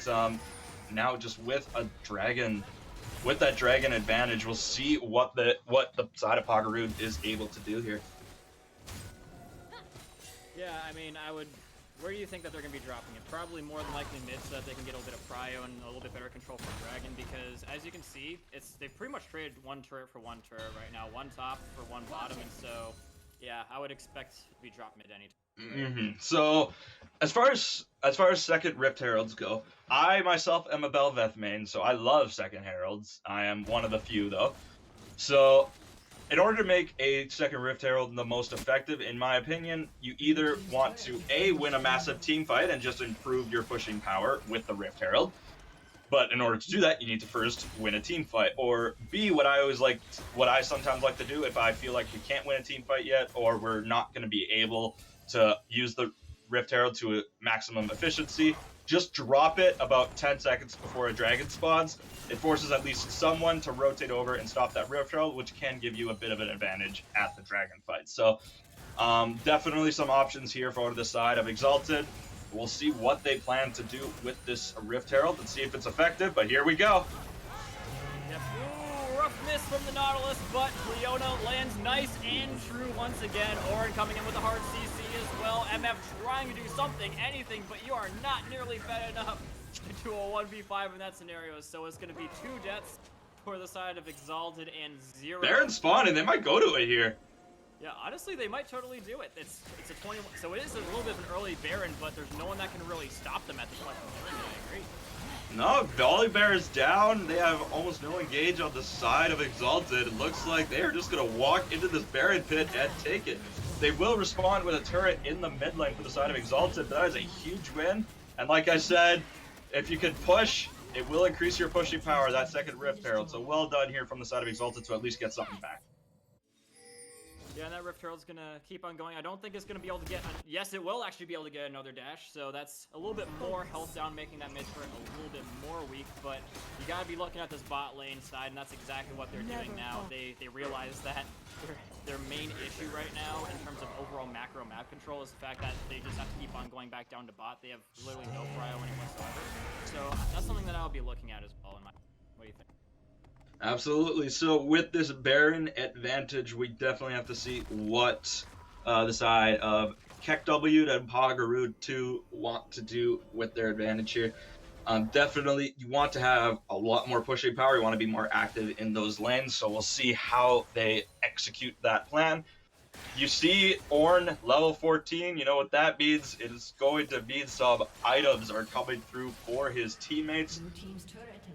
now just with a dragon, with that dragon advantage, we'll see what the side of Poggeroo'd is able to do here. Yeah, I mean, where do you think that they're going to be dropping it? Probably more than likely mid, so that they can get a little bit of prio and a little bit better control from Dragon, because as you can see, they've pretty much traded one turret for one turret right now, one top for one bottom, and so, yeah, I would expect to be dropped mid anytime. So, as far as second Rift Heralds go, I myself am a Bel'Veth main, so I love second Heralds. I am one of the few, though. So, in order to make a second Rift Herald the most effective, in my opinion, you either want to A, win a massive team fight and just improve your pushing power with the Rift Herald, but in order to do that, you need to first win a team fight, or B, what I sometimes like to do if I feel like we can't win a team fight yet, or we're not going to be able to use the Rift Herald to a maximum efficiency, just drop it about 10 seconds before a dragon spawns. It forces at least someone to rotate over and stop that Rift Herald, which can give you a bit of an advantage at the dragon fight. So definitely some options here for the side of Exalted. We'll see what they plan to do with this Rift Herald and see if it's effective, but here we go. Yep. Ooh, rough miss from the Nautilus, but Leona lands nice and true once again. Orin coming in with a hard CC as well. MF trying to do something, anything, but you are not nearly fed enough to do a 1v5 in that scenario, so it's going to be 2 deaths for the side of Exalted and 0. Baron spawning, they might go to it here. Yeah, honestly, they might totally do it. It's a 21, so it is a little bit of an early Baron, but there's no one that can really stop them at this point. I agree. No, Volibear is down. They have almost no engage on the side of Exalted. It looks like they are just going to walk into this Baron pit and take it. They will respond with a turret in the mid lane for the side of Exalted, but that is a huge win. And like I said, if you can push, it will increase your pushing power, that second Rift Herald. So well done here from the side of Exalted to at least get something back. Yeah, and that Rift Herald's gonna keep on going. I don't think it's gonna be able to get. Yes, it will actually be able to get another dash. So that's a little bit more health down, making that mid turret a little bit more weak. But you gotta be looking at this bot lane side, and that's exactly what they're doing now. They realize that their main issue right now in terms of overall macro map control is the fact that they just have to keep on going back down to bot. They have literally no prio any whatsoever. So that's something that I'll be looking at as well. What do you think? Absolutely. So with this Baron advantage, we definitely have to see what the side of Kekw'd and Poggeroo'd 2 want to do with their advantage here. Definitely, you want to have a lot more pushing power. You want to be more active in those lanes. So we'll see how they execute that plan. You see Ornn level 14. You know what that means? It is going to mean some items are coming through for his teammates.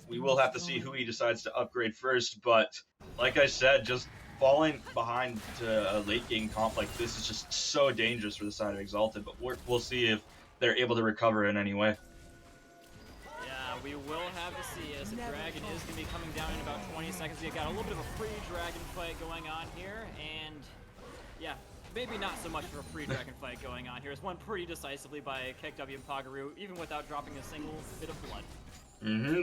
We will have to see who he decides to upgrade first, but like I said, just falling behind to a late game comp like this is just so dangerous for the side of Exalted, but we'll see if they're able to recover in any way. Yeah, we will have to see as the dragon is going to be coming down in about 20 seconds. You got a little bit of a free dragon fight going on here, and yeah, maybe not so much of a free dragon fight going on here. It's won pretty decisively by Kekw'd and Poggeroo'd, even without dropping a single bit of blood.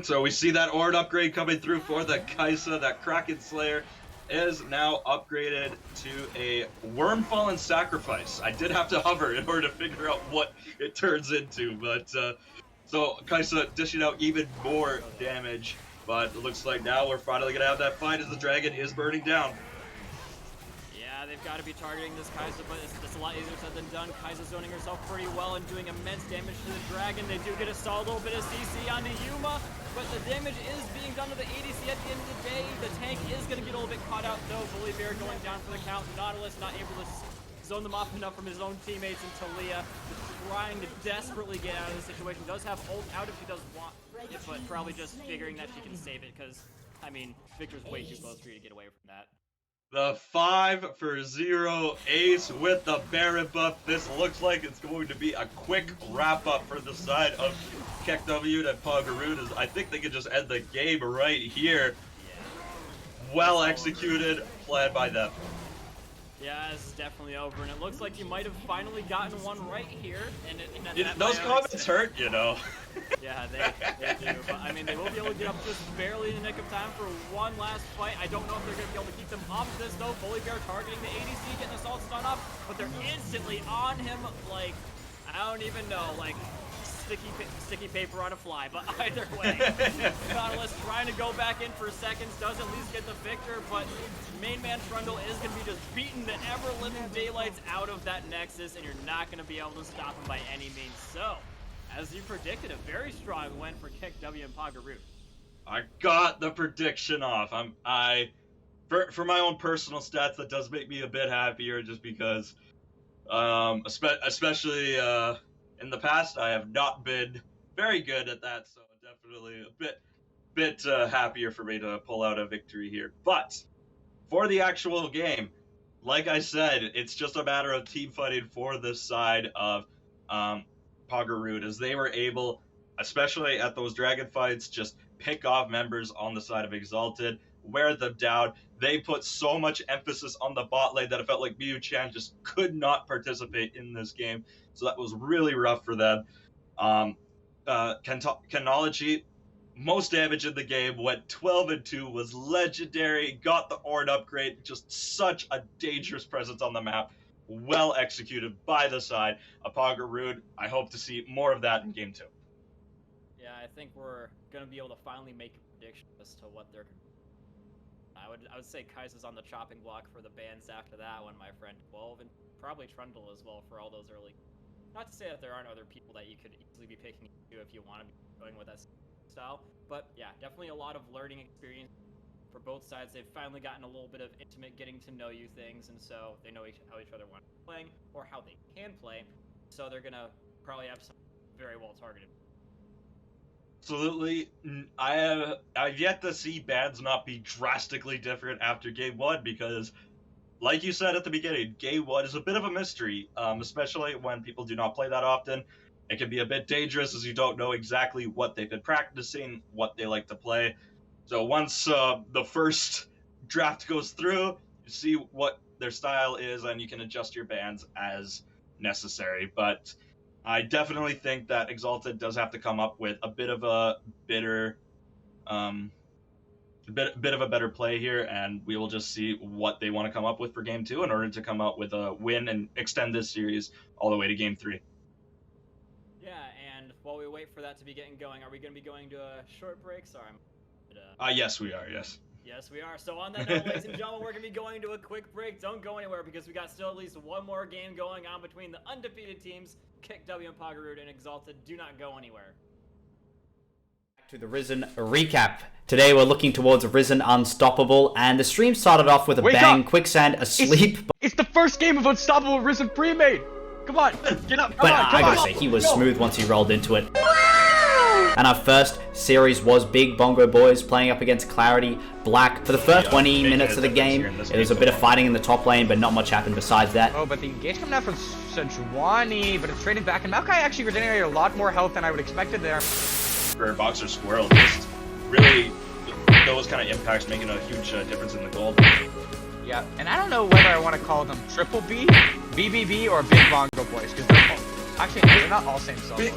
So we see that Ornn upgrade coming through for the Kai'Sa. That Kraken Slayer is now upgraded to a Wormfallen Sacrifice. I did have to hover in order to figure out what it turns into, but so Kai'Sa dishing out even more damage. But it looks like now we're finally gonna have that fight as the dragon is burning down. Yeah, they've got to be targeting this Kai'Sa, but it's a lot easier said than done. Kai'Sa zoning herself pretty well and doing immense damage to the dragon. They do get a solid little bit of CC onto Yuma, but the damage is being done to the ADC at the end of the day. The tank is going to get a little bit caught out though. Volibear going down for the count. Nautilus not able to zone them off enough from his own teammates, and Talia trying to desperately get out of the situation. Does have ult out if she does want it, but probably just figuring that she can save it because, I mean, Victor's way too close for you to get away from that. The 5-for-0 ace with the Baron buff. This looks like it's going to be a quick wrap-up for the side of Kekw'd and Poggeroo'd. I think they could just end the game right here. Well executed, planned by them. Yeah, it's definitely over, and it looks like you might have finally gotten one right here. And those comments hurt, you know. Yeah, they do. But I mean, they will be able to get up just barely in the nick of time for one last fight. I don't know if they're going to be able to keep them off of this, though. Volibear targeting the ADC, getting Assault stun off, but they're instantly on him like, I don't even know, like sticky paper on a fly. But either way, Nautilus trying to go back in for seconds, does at least get the victor, but main man Trundle is going to be just beating the ever-living daylights out of that Nexus, and you're not going to be able to stop him by any means. So, as you predicted, a very strong win for Kekw'd and Poggeroo'd. I got the prediction off. For my own personal stats, that does make me a bit happier, just because, especially in the past, I have not been very good at that. So definitely a bit happier for me to pull out a victory here. But for the actual game, like I said, it's just a matter of team fighting for this side of Poggeroo'd, as they were able, especially at those dragon fights, just pick off members on the side of Exalted, wear them down. They put so much emphasis on the bot lane that it felt like Miyu Chan just could not participate in this game. So that was really rough for them. Kenology, most damage in the game, went 12-2, was legendary, got the Ornn upgrade, just such a dangerous presence on the map. well executed by the side of Poggeroo'd. I hope to see more of that in Game 2. Yeah, I think we're going to be able to finally make a prediction as to what they're... I would say Kaiser's on the chopping block for the bans after that one, my friend. 12, and probably Trundle as well for all those early... Not to say that there aren't other people that you could easily be picking if you want to be going with that style, but yeah, definitely a lot of learning experience for both sides. They've finally gotten a little bit of intimate getting to know you things, and so they know how each other want to be playing, or how they can play, so they're going to probably have some very well targeted. Absolutely. I've yet to see bans not be drastically different after Game 1, because like you said at the beginning, Game 1 is a bit of a mystery, especially when people do not play that often. It can be a bit dangerous as you don't know exactly what they've been practicing, what they like to play. So once the first draft goes through, you see what their style is, and you can adjust your bans as necessary. But I definitely think that Exalted does have to come up with a bit of a better play here, and we will just see what they want to come up with for Game 2 in order to come out with a win and extend this series all the way to Game 3. Yeah, and while we wait for that to be getting going, are we going to be going to a short break? Sorry. Yes, we are, yes. Yes, we are. So on that note, ladies and gentlemen, we're going to be going to a quick break. Don't go anywhere because we got still at least one more game going on between the undefeated teams, Kekw'd and Poggeroo'd, and Exalted. Do not go anywhere. To the Risen recap. Today we're looking towards Risen Unstoppable, and the stream started off with a bang. Quicksand asleep. It's the first game of Unstoppable Risen Premade. Come on, get up. But I gotta say, he was smooth once he rolled into it. And our first series was Big Bongo Boys playing up against Clarity Black. For the first 20 minutes of the game, it was a bit of fighting in the top lane, but not much happened besides that. Oh, but the engage coming out from Sejuani, but it's trading back, and Maokai actually regenerated a lot more health than I would expected there. For Boxer Squirrel, just really those kind of impacts making a huge difference in the gold. Yeah, and I don't know whether I want to call them Triple B, BBB, or Big Bongo Boys, because they're not all same solo.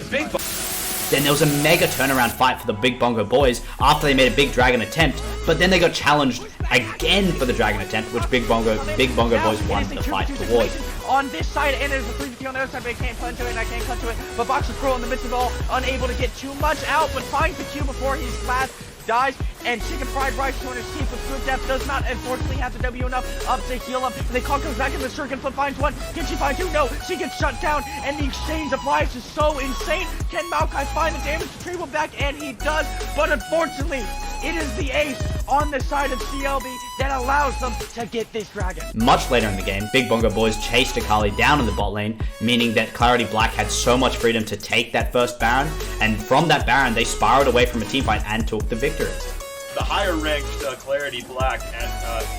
Then there was a mega turnaround fight for the Big Bongo Boys after they made a big dragon attempt, but then they got challenged again for the dragon attempt, which Big Bongo Boys won the fight towards. On this side, and there's a 3v2 on the other side, but I can't punch to it, and I can't cut to it. But Boxer Squirrel in the midst of it all, unable to get too much out, but finds the Q before his last dies, and Chicken Fried Rice 200 Steve with Swift Death does not unfortunately have the W enough up to heal him. And the call comes back in the circuit, flip finds one. Can she find two? No, she gets shut down, and the exchange of lives is so insane. Can Maokai find the damage to Treble back? And he does, but unfortunately, it is the ace on the side of CLB that allows them to get this dragon. Much later in the game, Big Bongo Boys chased Akali down in the bot lane, meaning that Clarity Black had so much freedom to take that first Baron, and from that Baron, they spiraled away from a teamfight and took the victory. The higher ranked Clarity Black, and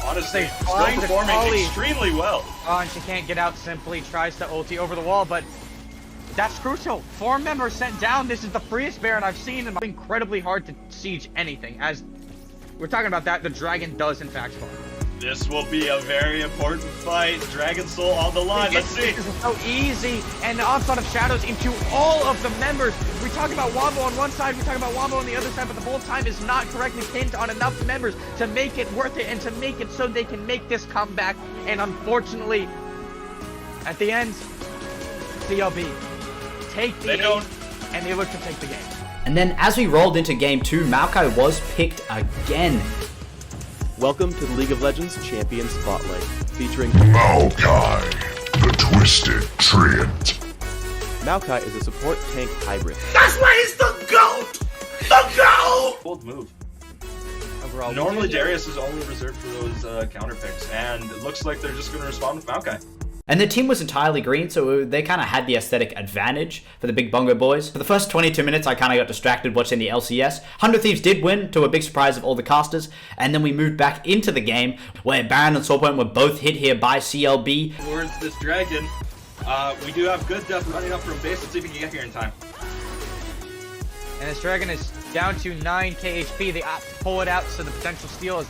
honestly, still performing extremely well. Oh, and she can't get out simply, tries to ulti over the wall, but that's crucial. 4 members sent down. This is the freest Baron I've seen, and it's incredibly hard to siege anything. As we're talking about that, the dragon does in fact spawn. This will be a very important fight. Dragon Soul on the line. Let's see. This is so easy, and the onslaught of shadows into all of the members. We talk about Wombo on one side, we talk about Wombo on the other side, but the whole time is not correctly pinned on enough members to make it worth it and to make it so they can make this comeback. And unfortunately, at the end, CLB take the ace, and they look to take the game. And then as we rolled into Game 2, Maokai was picked again. Welcome to the League of Legends Champion Spotlight, featuring Maokai, the Twisted Treant. Maokai is a support tank hybrid. That's why he's the GOAT! The GOAT! Bold move. Overall, normally Darius is only reserved for those counter picks, and it looks like they're just going to respond with Maokai. And the team was entirely green, so they kind of had the aesthetic advantage for the Big Bongo Boys. For the first 22 minutes, I kind of got distracted watching the LCS. 100 Thieves did win, to a big surprise of all the casters, and then we moved back into the game, where Baron and Soulpoint were both hit here by CLB. Towards this dragon, we do have good death running up from base. Let's see if we can get here in time. And this dragon is down to 9k HP. They opt to pull it out, so the potential steal is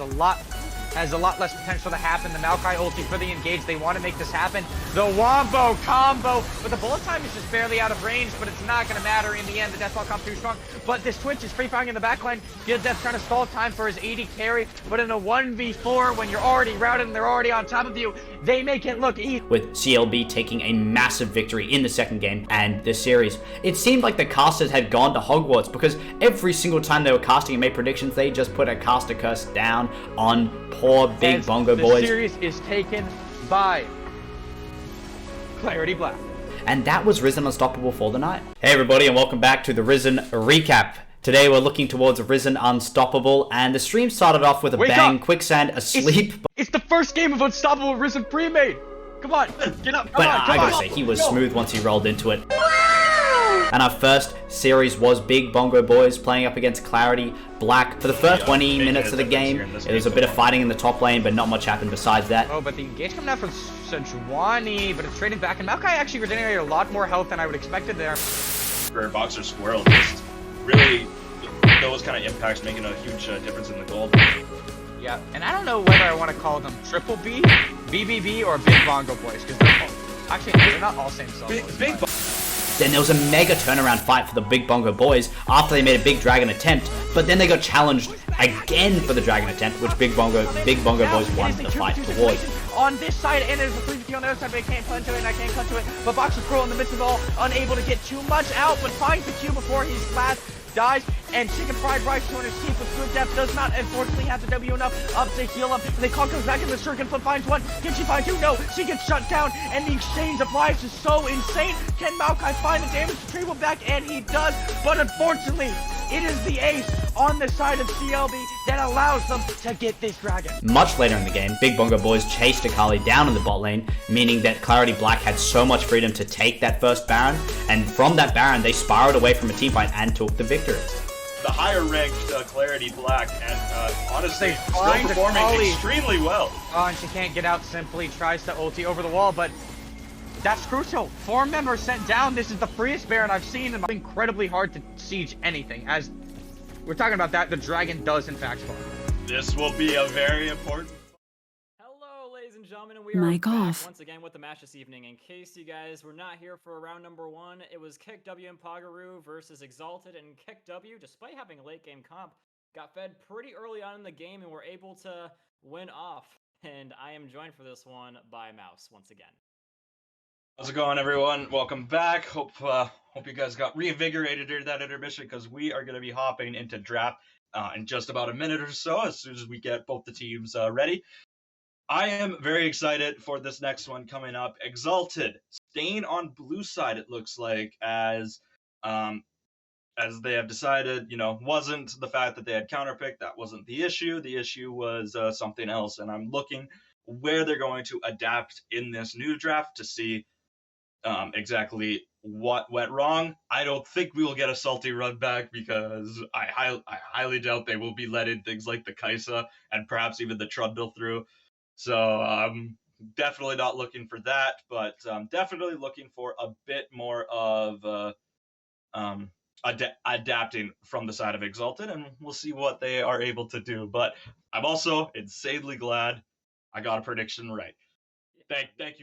has a lot less potential to happen. The Maokai ulti for the engage. They want to make this happen. The Wombo combo, but the bullet time is just barely out of range, but it's not going to matter in the end. The Deathball comes too strong, but this Twitch is free firing in the backline. Good Death trying to stall time for his 80 carry, but in a 1v4, when you're already routed and they're already on top of you, They make it look easy. With CLB taking a massive victory in the second game and this series. It seemed like the casters had gone to Hogwarts because every single time they were casting and made predictions, they just put a caster curse down on poor Big Bongo Boys. The series is taken by Clarity Black. And that was Risen Unstoppable for the night. Hey everybody, and welcome back to the Risen recap. Today we're looking towards Risen Unstoppable, and the stream started off with a bang. Quicksand asleep. It's the first game of Unstoppable Risen Premade. Come on, get up. But I gotta say, he was smooth once he rolled into it. And our first series was Big Bongo Boys playing up against Clarity Black. For the first 20 minutes of the game, it was a bit of fighting in the top lane, but not much happened besides that. Oh, but the engage coming out from Sejuani, but it's trading back, and Maokai actually regenerated a lot more health than I would expected there. Rare Boxer Squirrel, just really those kind of impacts making a huge difference in the gold. Yeah, and I don't know whether I want to call them Triple B, BBB, or Big Bongo Boys, because they're not all same solos. Then there was a mega turnaround fight for the Big Bongo Boys after they made a big dragon attempt, but then they got challenged again for the dragon attempt, which Big Bongo Boys won the fight towards. On this side, and there's a 350 on the other side, but I can't punch to it, and I can't cut to it. But Boxer Pro in the midst of it all, unable to get too much out, but finds the Q before his last dies, and Chicken Fried Rice 200 Keep with good depth does not unfortunately have the W enough up to heal up. And they call comes back in the circuit, flip finds one. Can she find two? No, she gets shut down, and the exchange of lives is so insane. Can Maokai find the damage to Treble back? And he does, but unfortunately, it is the ace on the side of CLB that allows them to get this dragon. Much later in the game, Big Bongo Boys chased Akali down in the bot lane, meaning that Clarity Black had so much freedom to take that first Baron, and from that Baron, they spiraled away from a teamfight and took the victory. The higher ranked Clarity Black, and honestly, still performing extremely well. Oh, and she can't get out simply, tries to ulti over the wall, but that's crucial. 4 members sent down. This is the freest Baron I've seen, and it's incredibly hard to siege anything. As we're talking about that, the dragon does in fact spawn. This will be a very important. Hello, ladies and gentlemen, and we are back once again with the match this evening. In case you guys were not here for round number 1, it was Kekw'd and Poggeroo'd versus Exalted, and Kekw'd, despite having a late game comp, got fed pretty early on in the game and were able to win off. And I am joined for this one by Mouse once again. How's it going, everyone? Welcome back. Hope you guys got reinvigorated during that intermission, because we are going to be hopping into draft in just about a minute or so, as soon as we get both the teams ready. I am very excited for this next one coming up. Exalted staying on blue side, it looks like, as they have decided, wasn't the fact that they had counterpicked. That wasn't the issue. The issue was something else, and I'm looking where they're going to adapt in this new draft to see exactly what went wrong. I don't think we will get a salty run back, because I highly doubt they will be letting things like the Kaisa and perhaps even the Trundle through. So definitely not looking for that, but definitely looking for a bit more of adapting from the side of Exalted, and we'll see what they are able to do. But I'm also insanely glad I got a prediction right. Thank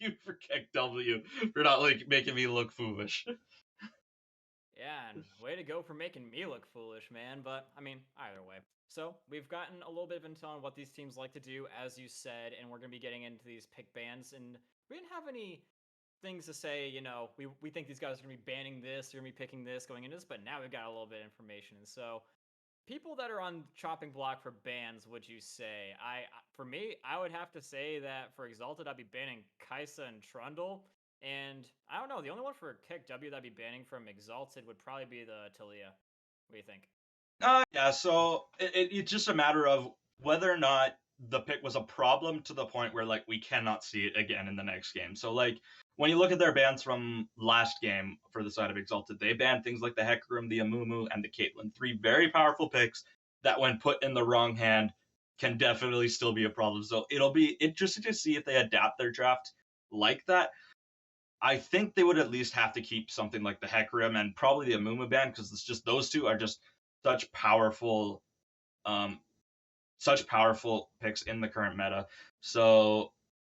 you for Kekw'd for not making me look foolish. Yeah, and way to go for making me look foolish, man. But, I mean, either way. So, we've gotten a little bit of intel on what these teams like to do, as you said, and we're going to be getting into these pick bans. And we didn't have any things to say, we think these guys are going to be banning this, they're going to be picking this, going into this, but now we've got a little bit of information. And so, people that are on chopping block for bans, would you say? For me, I would have to say that for Exalted, I'd be banning Kaisa and Trundle. And I don't know, the only one for Kekw'd that I'd be banning from Exalted would probably be the Talia. What do you think? Yeah, so it's just a matter of whether or not the pick was a problem to the point where, we cannot see it again in the next game. So, when you look at their bans from last game for the side of Exalted, they banned things like the Hecarim, the Amumu, and the Caitlyn. 3 very powerful picks that, when put in the wrong hand, can definitely still be a problem. So it'll be interesting to see if they adapt their draft like that. I think they would at least have to keep something like the Hecarim and probably the Amumu ban, because it's just those two are just such powerful picks in the current meta. So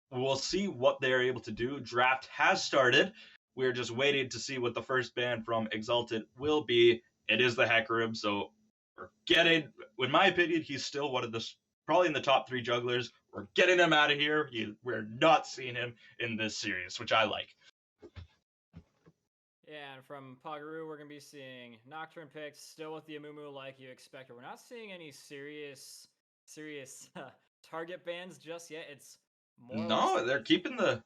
we'll see what they're able to do. Draft has started. We're just waiting to see what the first ban from Exalted will be. It is the Hecarim, so we're getting, in my opinion, he's still one of the, probably in the top 3 jugglers. We're getting him out of here. We're not seeing him in this series, which I like. Yeah, and from Poggeroo'd, we're going to be seeing Nocturne picks, still with the Amumu like you expected. We're not seeing any serious target bans just yet. It's more No, they're keeping the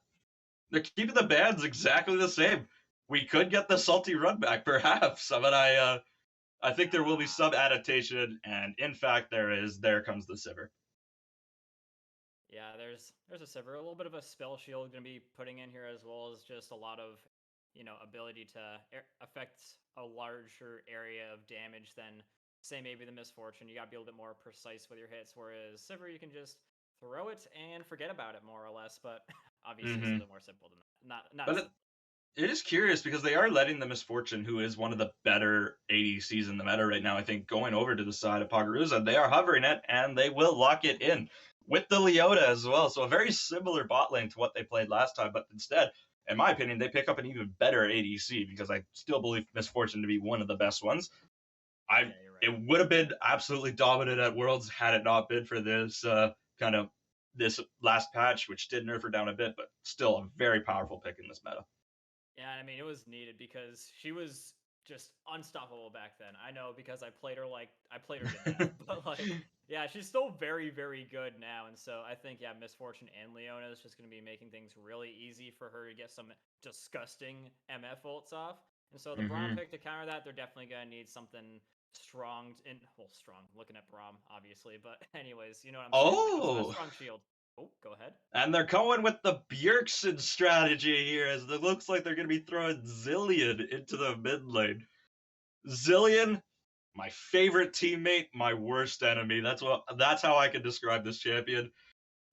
bans exactly the same. We could get the Salty run back, perhaps. But I think there will be some adaptation, and in fact, there comes the Sivir. Yeah, there's a Sivir, a little bit of a spell shield going to be putting in here, as well as just a lot of ability to affect a larger area of damage than, say, maybe the Misfortune. You got to be a little bit more precise with your hits, whereas Sivir, you can just throw it and forget about it, more or less. But obviously, it's a little more simple than that. Not but it is curious because they are letting the Misfortune, who is one of the better ADCs in the meta right now, I think, going over to the side of Poggeroo'd, and they are hovering it, and they will lock it in with the Leota as well. So a very similar bot lane to what they played last time, but instead, in my opinion, they pick up an even better ADC because I still believe Misfortune to be one of the best ones. It would have been absolutely dominant at Worlds had it not been for this this last patch, which did nerf her down a bit, but still a very powerful pick in this meta. Yeah, I mean, it was needed because she was just unstoppable back then. I know because I played her to death, but yeah, she's still very, very good now. And so I think, yeah, Misfortune and Leona is just going to be making things really easy for her to get some disgusting MF ults off. And so the Braum pick to counter that, they're definitely going to need something strong. Strong. Looking at Braum, obviously. But anyways, you know what I'm saying? A strong shield. Oh, go ahead. And they're going with the Bjergsen strategy here, as it looks like they're going to be throwing Zilean into the mid lane. Zilean, my favorite teammate, my worst enemy. That's how I can describe this champion,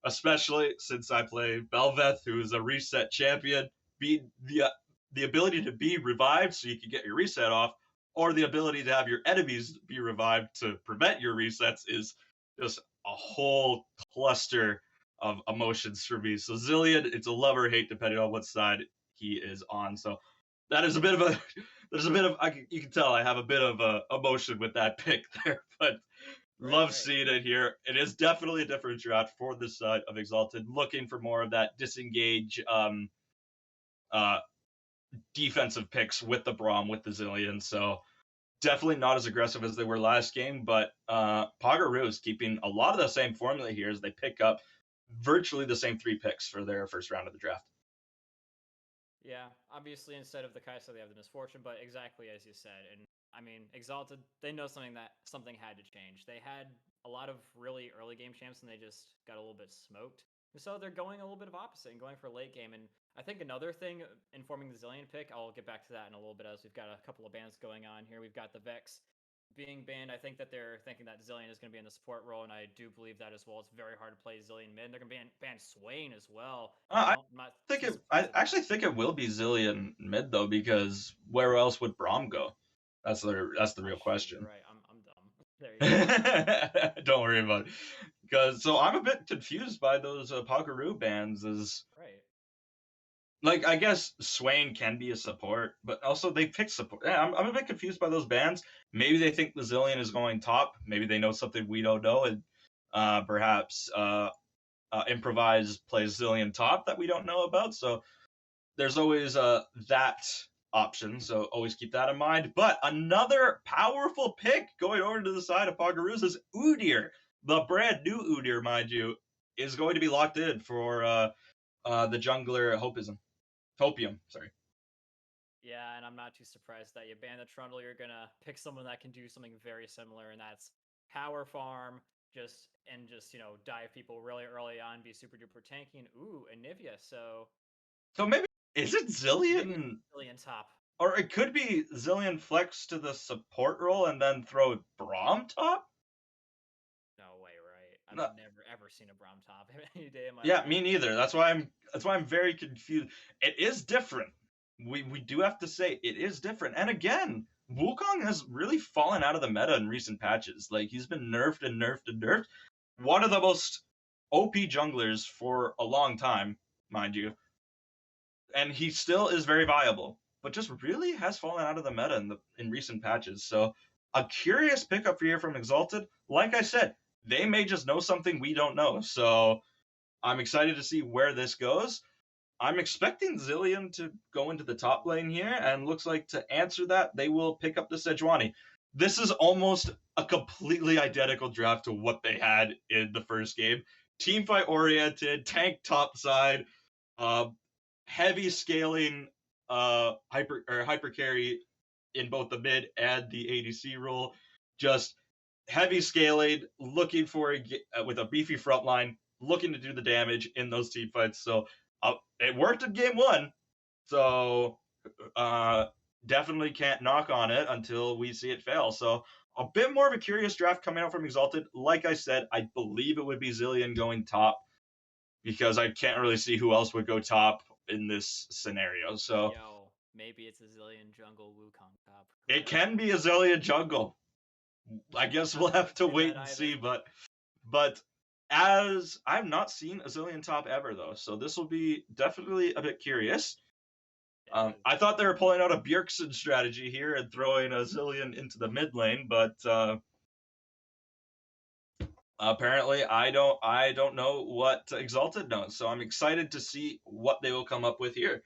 especially since I play Bel'Veth, who is a reset champion. The ability to be revived so you can get your reset off, or the ability to have your enemies be revived to prevent your resets is just a whole cluster of emotions for me. So Zilean, it's a love or hate depending on what side he is on. So that is you can tell I have a bit of emotion with that pick there, but love seeing it here. It is definitely a different draft for this side of Exalted, looking for more of that disengage defensive picks with the Braum, with the Zilean. So definitely not as aggressive as they were last game, but Poggeroo'd is keeping a lot of the same formula here as they pick up virtually the same 3 picks for their first round of the draft. Yeah, obviously instead of the Kai'Sa, they have the Misfortune, but exactly as you said. And I mean, Exalted, they know something had to change. They had a lot of really early game champs, and they just got a little bit smoked. And so they're going a little bit of opposite and going for late game. And I think another thing informing the Zilean pick, I'll get back to that in a little bit as we've got a couple of bans going on here. We've got the Vex being banned. I think that they're thinking that Zilean is going to be in the support role, and I do believe that as well. It's very hard to play Zilean mid. They're going to ban Swain as well. I actually think it will be Zilean mid though, because where else would Braum go? That's the real question. You're right, I'm dumb. There you go. Don't worry about it. So I'm a bit confused by those Poggeroo'd bans. Like, I guess Swain can be a support, but also they pick support. Yeah, I'm a bit confused by those bans. Maybe they think the Zilean is going top. Maybe they know something we don't know, and perhaps Improvise plays Zilean top that we don't know about. So there's always that option. So always keep that in mind. But another powerful pick going over to the side of Poggeroo'd is Udyr. The brand new Udyr, mind you, is going to be locked in for the jungler Hopium, sorry. Yeah, and I'm not too surprised that you ban the Trundle. You're gonna pick someone that can do something very similar, and that's power farm, just dive people really early on, be super duper tanky, and Anivia. So maybe is it Zilean top, or it could be Zilean flex to the support role and then throw Braum top. No way, right? I've never ever seen a Braum top any day in my life. life. Me neither. That's why I'm very confused. It is different. We do have to say it is different. And again, Wukong has really fallen out of the meta in recent patches. Like, he's been nerfed and nerfed and nerfed. One of the most OP junglers for a long time, mind you. And he still is very viable, but just really has fallen out of the meta in recent patches. So a curious pickup here from Exalted. Like I said, they may just know something we don't know. So I'm excited to see where this goes. I'm expecting Zilean to go into the top lane here, and looks like to answer that, they will pick up the Sejuani. This is almost a completely identical draft to what they had in the first game. Teamfight oriented, tank top side, heavy scaling, hyper carry in both the mid and the ADC role. Just heavy scaling, looking for with a beefy front line, looking to do the damage in those team fights. So it worked in game 1. So definitely can't knock on it until we see it fail. So a bit more of a curious draft coming out from Exalted. Like I said, I believe it would be Zilean going top, because I can't really see who else would go top in this scenario. So maybe it's a Zilean jungle Wukong top. It can be a Zilean jungle. I guess we'll have to wait and see. But as I've not seen a Zilean top ever though, so this will be definitely a bit curious. I thought they were pulling out a Bjergsen strategy here and throwing a Zilean into the mid lane, but apparently I don't know what Exalted knows. So I'm excited to see what they will come up with here.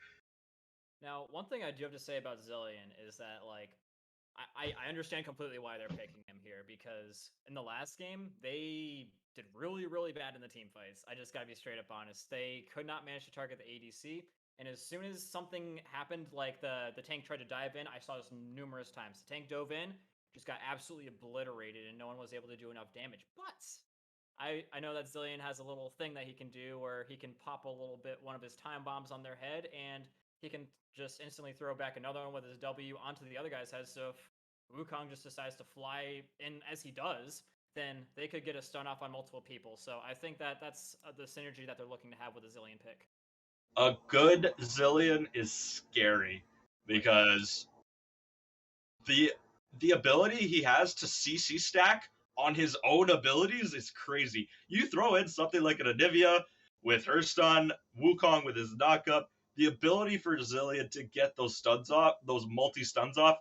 Now, one thing I do have to say about Zilean is that, like, I understand completely why they're picking him here, because in the last game, they did really, really bad in the team fights. I just gotta be straight up honest. They could not manage to target the ADC, and as soon as something happened, like the tank tried to dive in, I saw this numerous times. The tank dove in, just got absolutely obliterated, and no one was able to do enough damage. But I know that Zilean has a little thing that he can do where he can pop one of his time bombs on their head, and he can just instantly throw back another one with his W onto the other guy's head. So if Wukong just decides to fly in as he does, then they could get a stun off on multiple people. So I think that that's the synergy that they're looking to have with a Zilean pick. A good Zilean is scary, because the ability he has to CC stack on his own abilities is crazy. You throw in something like an Anivia with her stun, Wukong with his knockup, the ability for Zilean to get those stuns off, those multi-stuns off,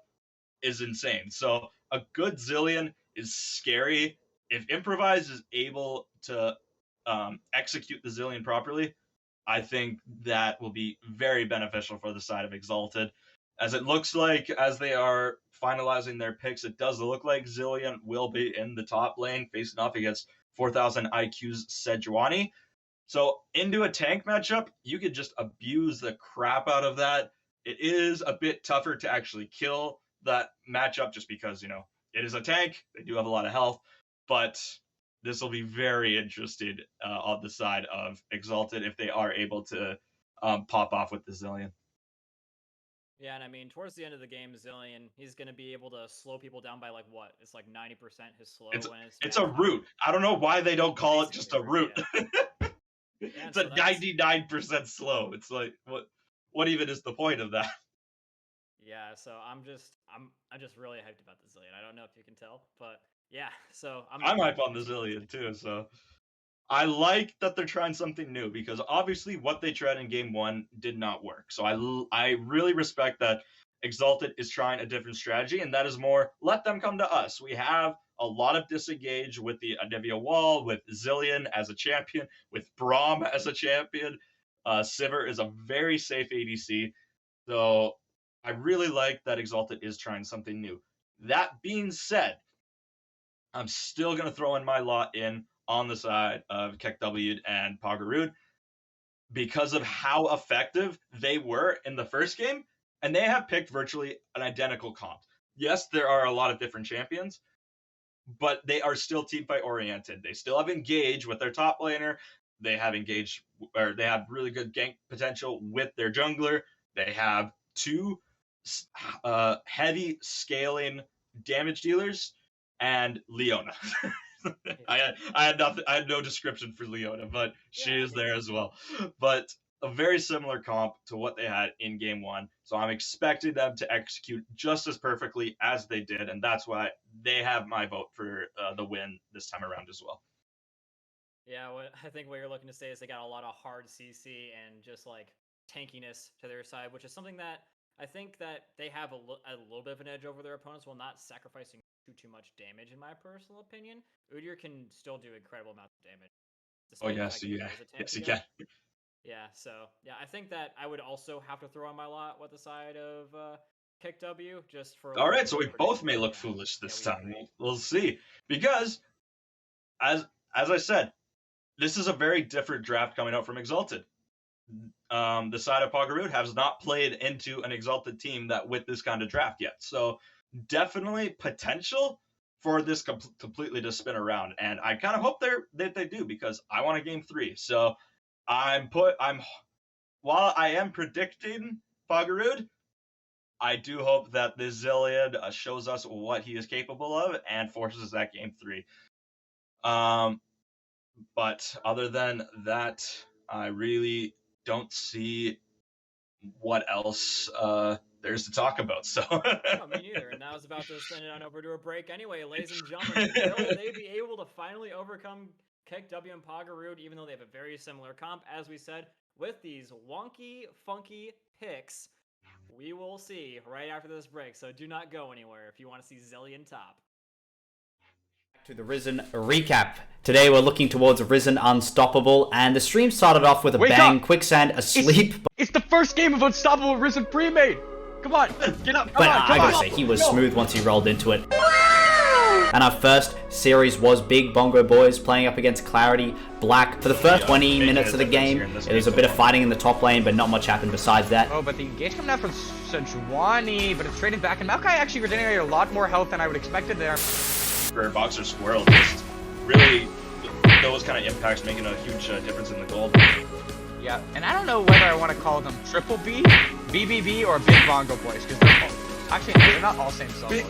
is insane. So a good Zilean is scary. If Improvise is able to execute the Zilean properly, I think that will be very beneficial for the side of Exalted. As it looks like, as they are finalizing their picks, it does look like Zilean will be in the top lane, facing off against 4,000 IQ's Sejuani. So into a tank matchup, you could just abuse the crap out of that. It is a bit tougher to actually kill that matchup, just because, it is a tank. They do have a lot of health, but this will be very interesting on the side of Exalted if they are able to pop off with the Zilean. Yeah, and I mean, towards the end of the game, Zilean, he's going to be able to slow people down by like what? It's like 90% his slow. It's a root. I don't know why they don't call it just a root. Yeah. It's a 99% slow. It's like, what even is the point of that? Yeah, so I'm just really hyped about the Zilean. I don't know if you can tell, but yeah. So I'm hype on the Zilean too. So I like that they're trying something new, because obviously what they tried in game 1 did not work. So I really respect that Exalted is trying a different strategy, and that is more, let them come to us. We have a lot of disengage with the Anivia wall, with Zilean as a champion, with Braum as a champion. Sivir is a very safe ADC. So I really like that Exalted is trying something new. That being said, I'm still going to throw in my lot in on the side of Kekw'd and Poggeroo'd, because of how effective they were in the first game, and they have picked virtually an identical comp. Yes, there are a lot of different champions, but they are still teamfight oriented. They still have engage with their top laner. They have engaged, or they have really good gank potential with their jungler. They have 2 heavy scaling damage dealers and Leona. I had no description for Leona, but she is there as well. But a very similar comp to what they had in game 1. So I'm expecting them to execute just as perfectly as they did, and that's why they have my vote for the win this time around as well. Yeah, I think what you're looking to say is they got a lot of hard CC and just like tankiness to their side, which is something that I think that they have a little bit of an edge over their opponents while not sacrificing too much damage, in my personal opinion. Udyr can still do incredible amounts of damage. Oh despite the yes, fact that he yeah, is a tank yes, you again. can. Yeah, so yeah, I think that I would also have to throw on my lot with the side of Kekw'd just for a All little right, bit so we of both may predictability. look Yeah, foolish yeah, this we time. We'll see, because as I said, this is a very different draft coming out from Exalted. The side of Poggeroo'd has not played into an Exalted team that with this kind of draft yet. So definitely potential for this completely to spin around, and I kind of hope they do, because I want a game 3. So while I am predicting Poggeroo'd, I do hope that this Zillion shows us what he is capable of and forces that game 3. But other than that, I really don't see what else there's to talk about. So No, me neither. And I was about to send it on over to a break anyway. Ladies and gentlemen, will they be able to finally overcome Kekw'd and Poggeroo'd, even though they have a very similar comp, as we said, with these wonky, funky picks? We will see right after this break, so do not go anywhere if you want to see Zillion top. To the Risen recap. Today we're looking towards Risen Unstoppable, and the stream started off with a Wake bang. up! Quicksand asleep. It's the first game of Unstoppable Risen Premade. Come on, get up. But I gotta say, he was smooth once he rolled into it. And our first series was Big Bongo Boys playing up against Clarity Black. For the first 20 minutes of the game, it was a bit of fighting in the top lane, but not much happened besides that. Oh, but the engage coming out from Sejuani, but it's trading back, and Maokai actually regenerated a lot more health than I would expected there. for Boxer Squirrel, just really those kind of impacts making a huge difference in the gold. Yeah, and I don't know whether I want to call them Triple B, BBB, or Big Bongo Boys, because they're not all same solos.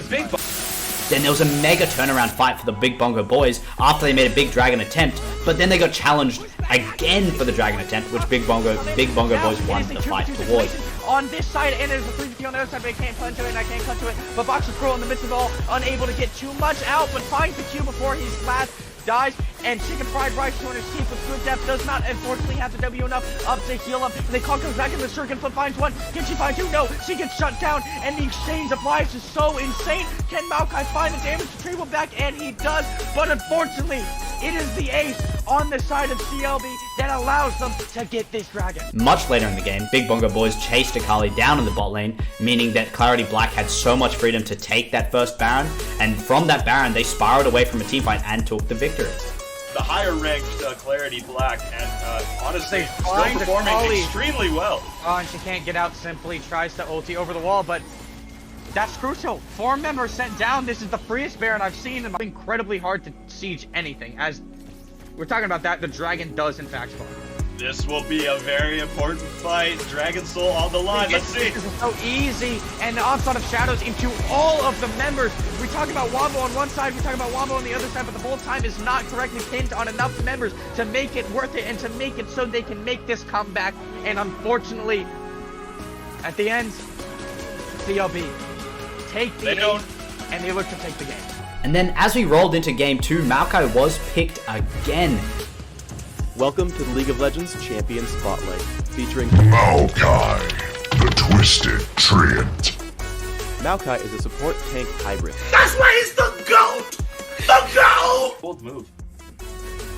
Then there was a mega turnaround fight for the Big Bongo Boys after they made a big dragon attempt, but then they got challenged again for the dragon attempt, which Big Bongo Boys won the fight towards. On this side, and there's a 3v on the other side, but I can't punch to it, and I can't cut to it. But Boxer Squirrel in the midst of it all, unable to get too much out, but finds the Q before his last dies, and Chicken Fried Rice 200 Keep with good depth does not unfortunately have the W enough up to heal him, and the call comes back in the circuit, flip finds one. Can she find two? No, she gets shut down, and the exchange of lives is so insane. Can Maokai find the damage to Treble back? And he does, but unfortunately, it is the ace on the side of CLB that allows them to get this dragon. Much later in the game, Big Bongo Boys chased Akali down in the bot lane, meaning that Clarity Black had so much freedom to take that first Baron, and from that Baron, they spiraled away from a teamfight and took the victory. The higher ranked Clarity Black, and honestly, still find performing Akali extremely well. Oh, and she can't get out, simply tries to ulti over the wall, but that's crucial. 4 members sent down. This is the freest Baron I've seen, and it's incredibly hard to siege anything. As we're talking about that, the dragon does in fact spawn. This will be a very important fight. Dragon Soul on the line. Let's see. This is so easy, and the onslaught of shadows into all of the members. We talk about Wombo on one side, we talk about Wombo on the other side, but the whole time is not correctly pinned on enough members to make it worth it and to make it so they can make this comeback. And unfortunately, at the end, CLB take the ace, and they look to take the game. And then as we rolled into game 2, Maokai was picked again. Welcome to the League of Legends Champion Spotlight, featuring Maokai, the Twisted Treant. Maokai is a support tank hybrid. That's why he's the GOAT! The GOAT! Bold move.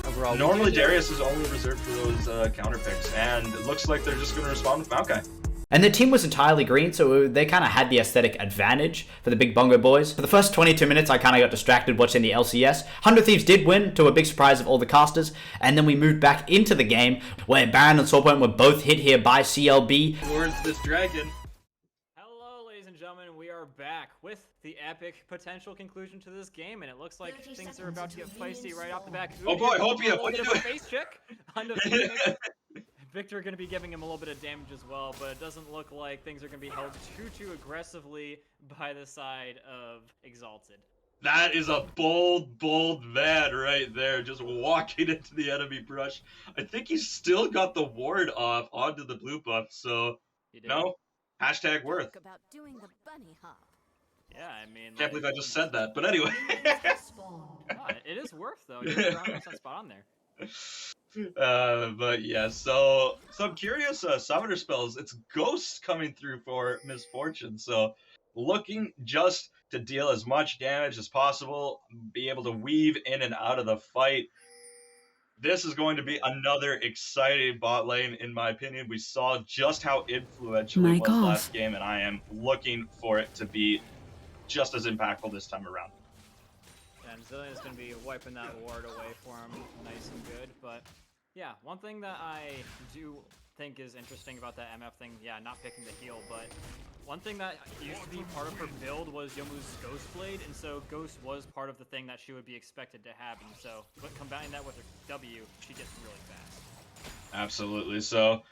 Overall, Normally Darius is only reserved for those counter picks, and it looks like they're just going to respond with Maokai. And the team was entirely green, so they kind of had the aesthetic advantage for the Big Bongo Boys. For the first 22 minutes, I kind of got distracted watching the LCS. 100 Thieves did win, to a big surprise of all the casters, and then we moved back into the game, where Baron and Soulpoint were both hit here by CLB. Towards this dragon. Hello, ladies and gentlemen. We are back with the epic potential conclusion to this game, and it looks like things are about to get feisty right off the back. Oh boy, Hopia, what are you doing? Face check on the Victor going to be giving him a little bit of damage as well, but it doesn't look like things are going to be held too aggressively by the side of Exalted. That is a bold man right there, just walking into the enemy brush. I think he's still got the ward off onto the blue buff, so no, hashtag worth. About doing the bunny hop. Yeah, I mean, Can't believe I just said that, but anyway. No, it is worth though. You're 100% spot on there. But yeah, so I'm curious, summoner spells, it's Ghost coming through for Misfortune, so looking just to deal as much damage as possible, be able to weave in and out of the fight. This is going to be another exciting bot lane, in my opinion. We saw just how influential it was last game, and I am looking for it to be just as impactful this time around. And Zillion's going to be wiping that ward away for him nice and good. But yeah, one thing that I do think is interesting about that MF thing, yeah, not picking the heal, but one thing that used to be part of her build was Youmuu's Ghost Blade, and so Ghost was part of the thing that she would be expected to have, and so, but combining that with her W, she gets really fast. Absolutely. So,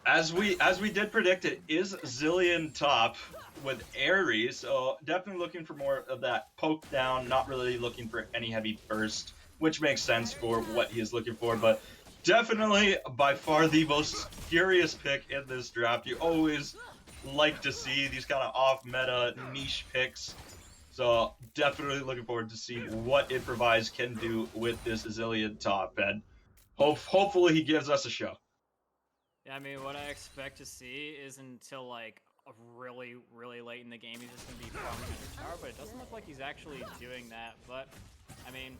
as we did predict, it is Zillion top with Ares, so definitely looking for more of that poke down, not really looking for any heavy burst, which makes sense for what he is looking for, but definitely by far the most curious pick in this draft. You always like to see these kind of off-meta niche picks, so definitely looking forward to see what Improvise can do with this Zillion top, and hopefully he gives us a show. Yeah, I mean, what I expect to see is until, like, really, really late in the game, he's just going to be farming under tower, but it doesn't look like he's actually doing that. But, I mean,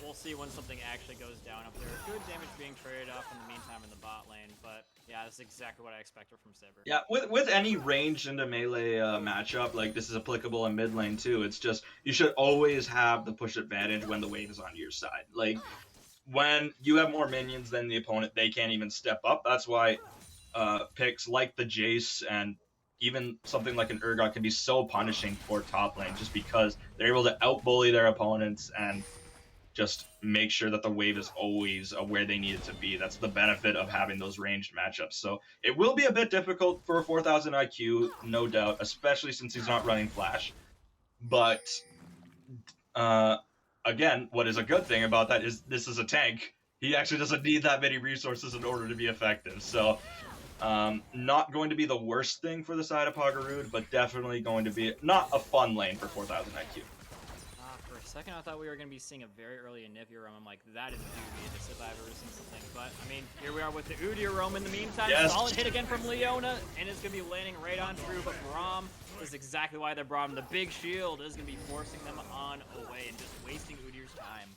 we'll see when something actually goes down up there. Good damage being traded off in the meantime in the bot lane, but yeah, that's exactly what I expected from Sivir. Yeah, with any ranged into melee matchup, like this is applicable in mid lane too, it's just, you should always have the push advantage when the wave is on your side. Like, when you have more minions than the opponent, they can't even step up. That's why picks like the Jace and even something like an Urgot can be so punishing for top lane, just because they're able to outbully their opponents and just make sure that the wave is always where they need it to be. That's the benefit of having those ranged matchups. So it will be a bit difficult for a 4000 IQ, no doubt, especially since he's not running Flash. But again, what is a good thing about that is this is a tank. He actually doesn't need that many resources in order to be effective. So not going to be the worst thing for the side of Poggeroo'd, but definitely going to be not a fun lane for 4000 IQ. For a second, I thought we were going to be seeing a very early Anivia roam. I'm like, that is dubious if I've ever seen something. But, I mean, here we are with the Udyr roam in the meantime. Yes. Solid hit again from Leona, and it's going to be landing right on true. But Braum is exactly why they brought him. The big shield is going to be forcing them on away and just wasting Udyr's time.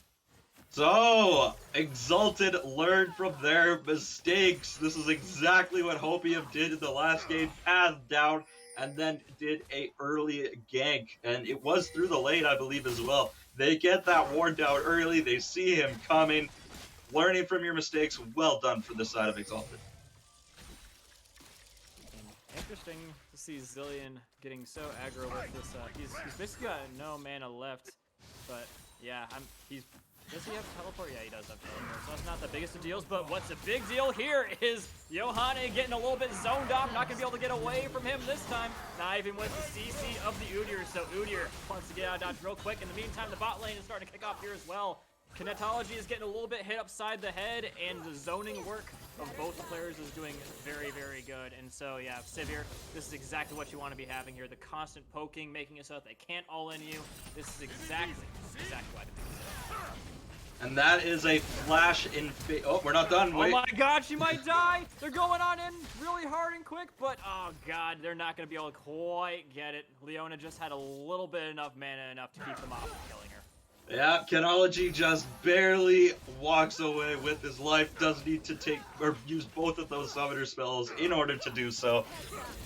So, Exalted learned from their mistakes. This is exactly what Hopium did in the last game, passed down, and then did a early gank. And it was through the lane, I believe, as well. They get that ward down early, they see him coming. Learning from your mistakes, well done for the side of Exalted. Interesting to see Zillion getting so aggro with this. He's basically got no mana left, but yeah, does he have teleport? Yeah, he does have teleport, so that's not the biggest of deals, but what's a big deal here is Yohane getting a little bit zoned off, not going to be able to get away from him this time, not even with the CC of the Udyr, so Udyr wants to get out of dodge real quick. In the meantime, the bot lane is starting to kick off here as well. Kinetology is getting a little bit hit upside the head, and the zoning work of both players is doing very, very good. And so, yeah, Sivir, this is exactly what you want to be having here. The constant poking, making it so that they can't all-in you. This is exactly why they do it. And that is a flash in oh, we're not done. Wait. Oh my god, she might die! They're going on in really hard and quick, but oh god, they're not going to be able to quite get it. Leona just had a little bit enough mana enough to keep them off of killing her. Yeah, Kenology just barely walks away with his life. Does need to take or use both of those summoner spells in order to do so,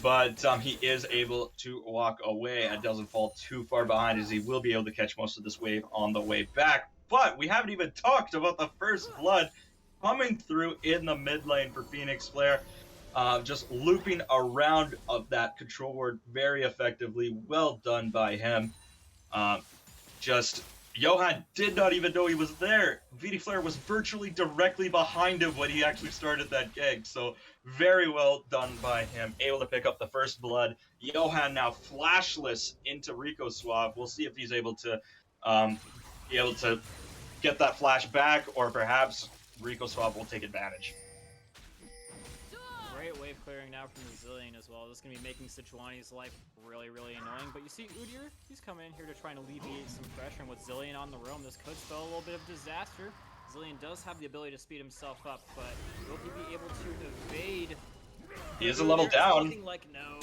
but he is able to walk away and doesn't fall too far behind, as he will be able to catch most of this wave on the way back. But we haven't even talked about the first blood coming through in the mid lane for Phoenix Flare. Just looping around of that control ward very effectively. Well done by him. Johan did not even know he was there. VD Flare was virtually directly behind him when he actually started that gank. So very well done by him. Able to pick up the first blood. Johan now flashless into Rico Suave. We'll see if he's able to get that flash back, or perhaps Rico Suave will take advantage. Great wave clearing now from the Zillion as well. This is going to be making Sejuani's life really, really annoying. But you see Udyr, he's coming in here to try and alleviate some pressure. And with Zillion on the roam, this could spell a little bit of disaster. Zillion does have the ability to speed himself up, but will he be able to evade? He is a level down. Like no.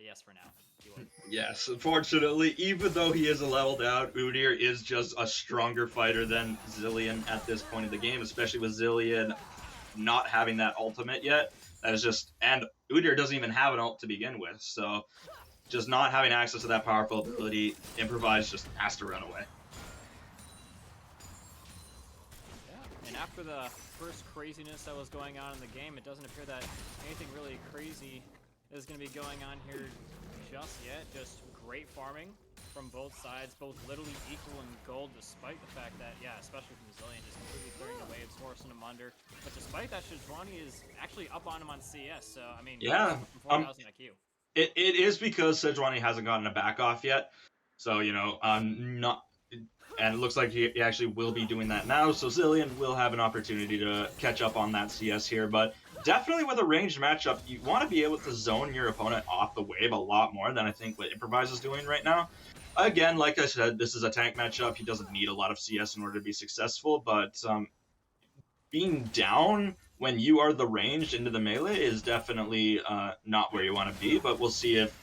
Yes, yes for now. He will. Yes, unfortunately, even though he is a leveled out, Udyr is just a stronger fighter than Zilean at this point in the game, especially with Zilean not having that ultimate yet. That is just, and Udyr doesn't even have an ult to begin with, so just not having access to that powerful ability, Improvise just has to run away. Yeah, and after the first craziness that was going on in the game, it doesn't appear that anything really crazy is going to be going on here just yet. Just great farming from both sides, both literally equal in gold, despite the fact that, yeah, especially from Zilean, just completely clearing the waves, forcing him under. But despite that, Sejuani is actually up on him on CS, so, I mean, yeah, 4,000 IQ. It is because Sejuani hasn't gotten a back off yet, so, you know, not, and it looks like he actually will be doing that now, so Zilean will have an opportunity to catch up on that CS here, but definitely with a ranged matchup, you want to be able to zone your opponent off the wave a lot more than I think what Improvise is doing right now. Again, like I said, this is a tank matchup. He doesn't need a lot of CS in order to be successful, but being down when you are the ranged into the melee is definitely not where you want to be, but we'll see if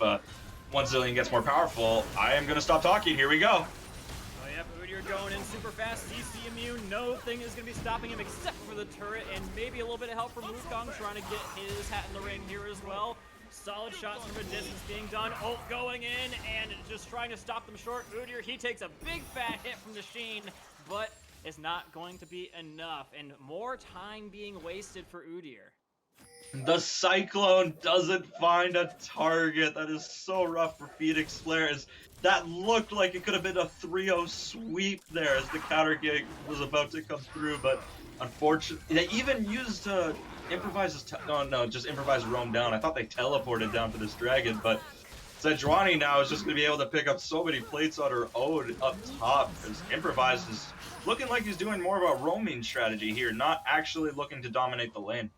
once Zilean gets more powerful. I am going to stop talking. Here we go. Oh, yep, Udyr going in super fast. CC immune. Nothing is going to be stopping him except for the turret, and maybe a little bit of help from Wukong trying to get his hat in the ring here as well. Solid shots from a distance being done. Ult going in and just trying to stop them short. Udyr, he takes a big fat hit from the Sheen, but it's not going to be enough. And more time being wasted for Udyr. The Cyclone doesn't find a target. That is so rough for Phoenix Flare. That looked like it could have been a 3-0 sweep there as the counter gig was about to come through, but unfortunately, they even used Improvise's just Improvise roam down. I thought they teleported down for this dragon, but Sejuani now is just going to be able to pick up so many plates on her own up top, because Improvise is looking like he's doing more of a roaming strategy here, not actually looking to dominate the lane.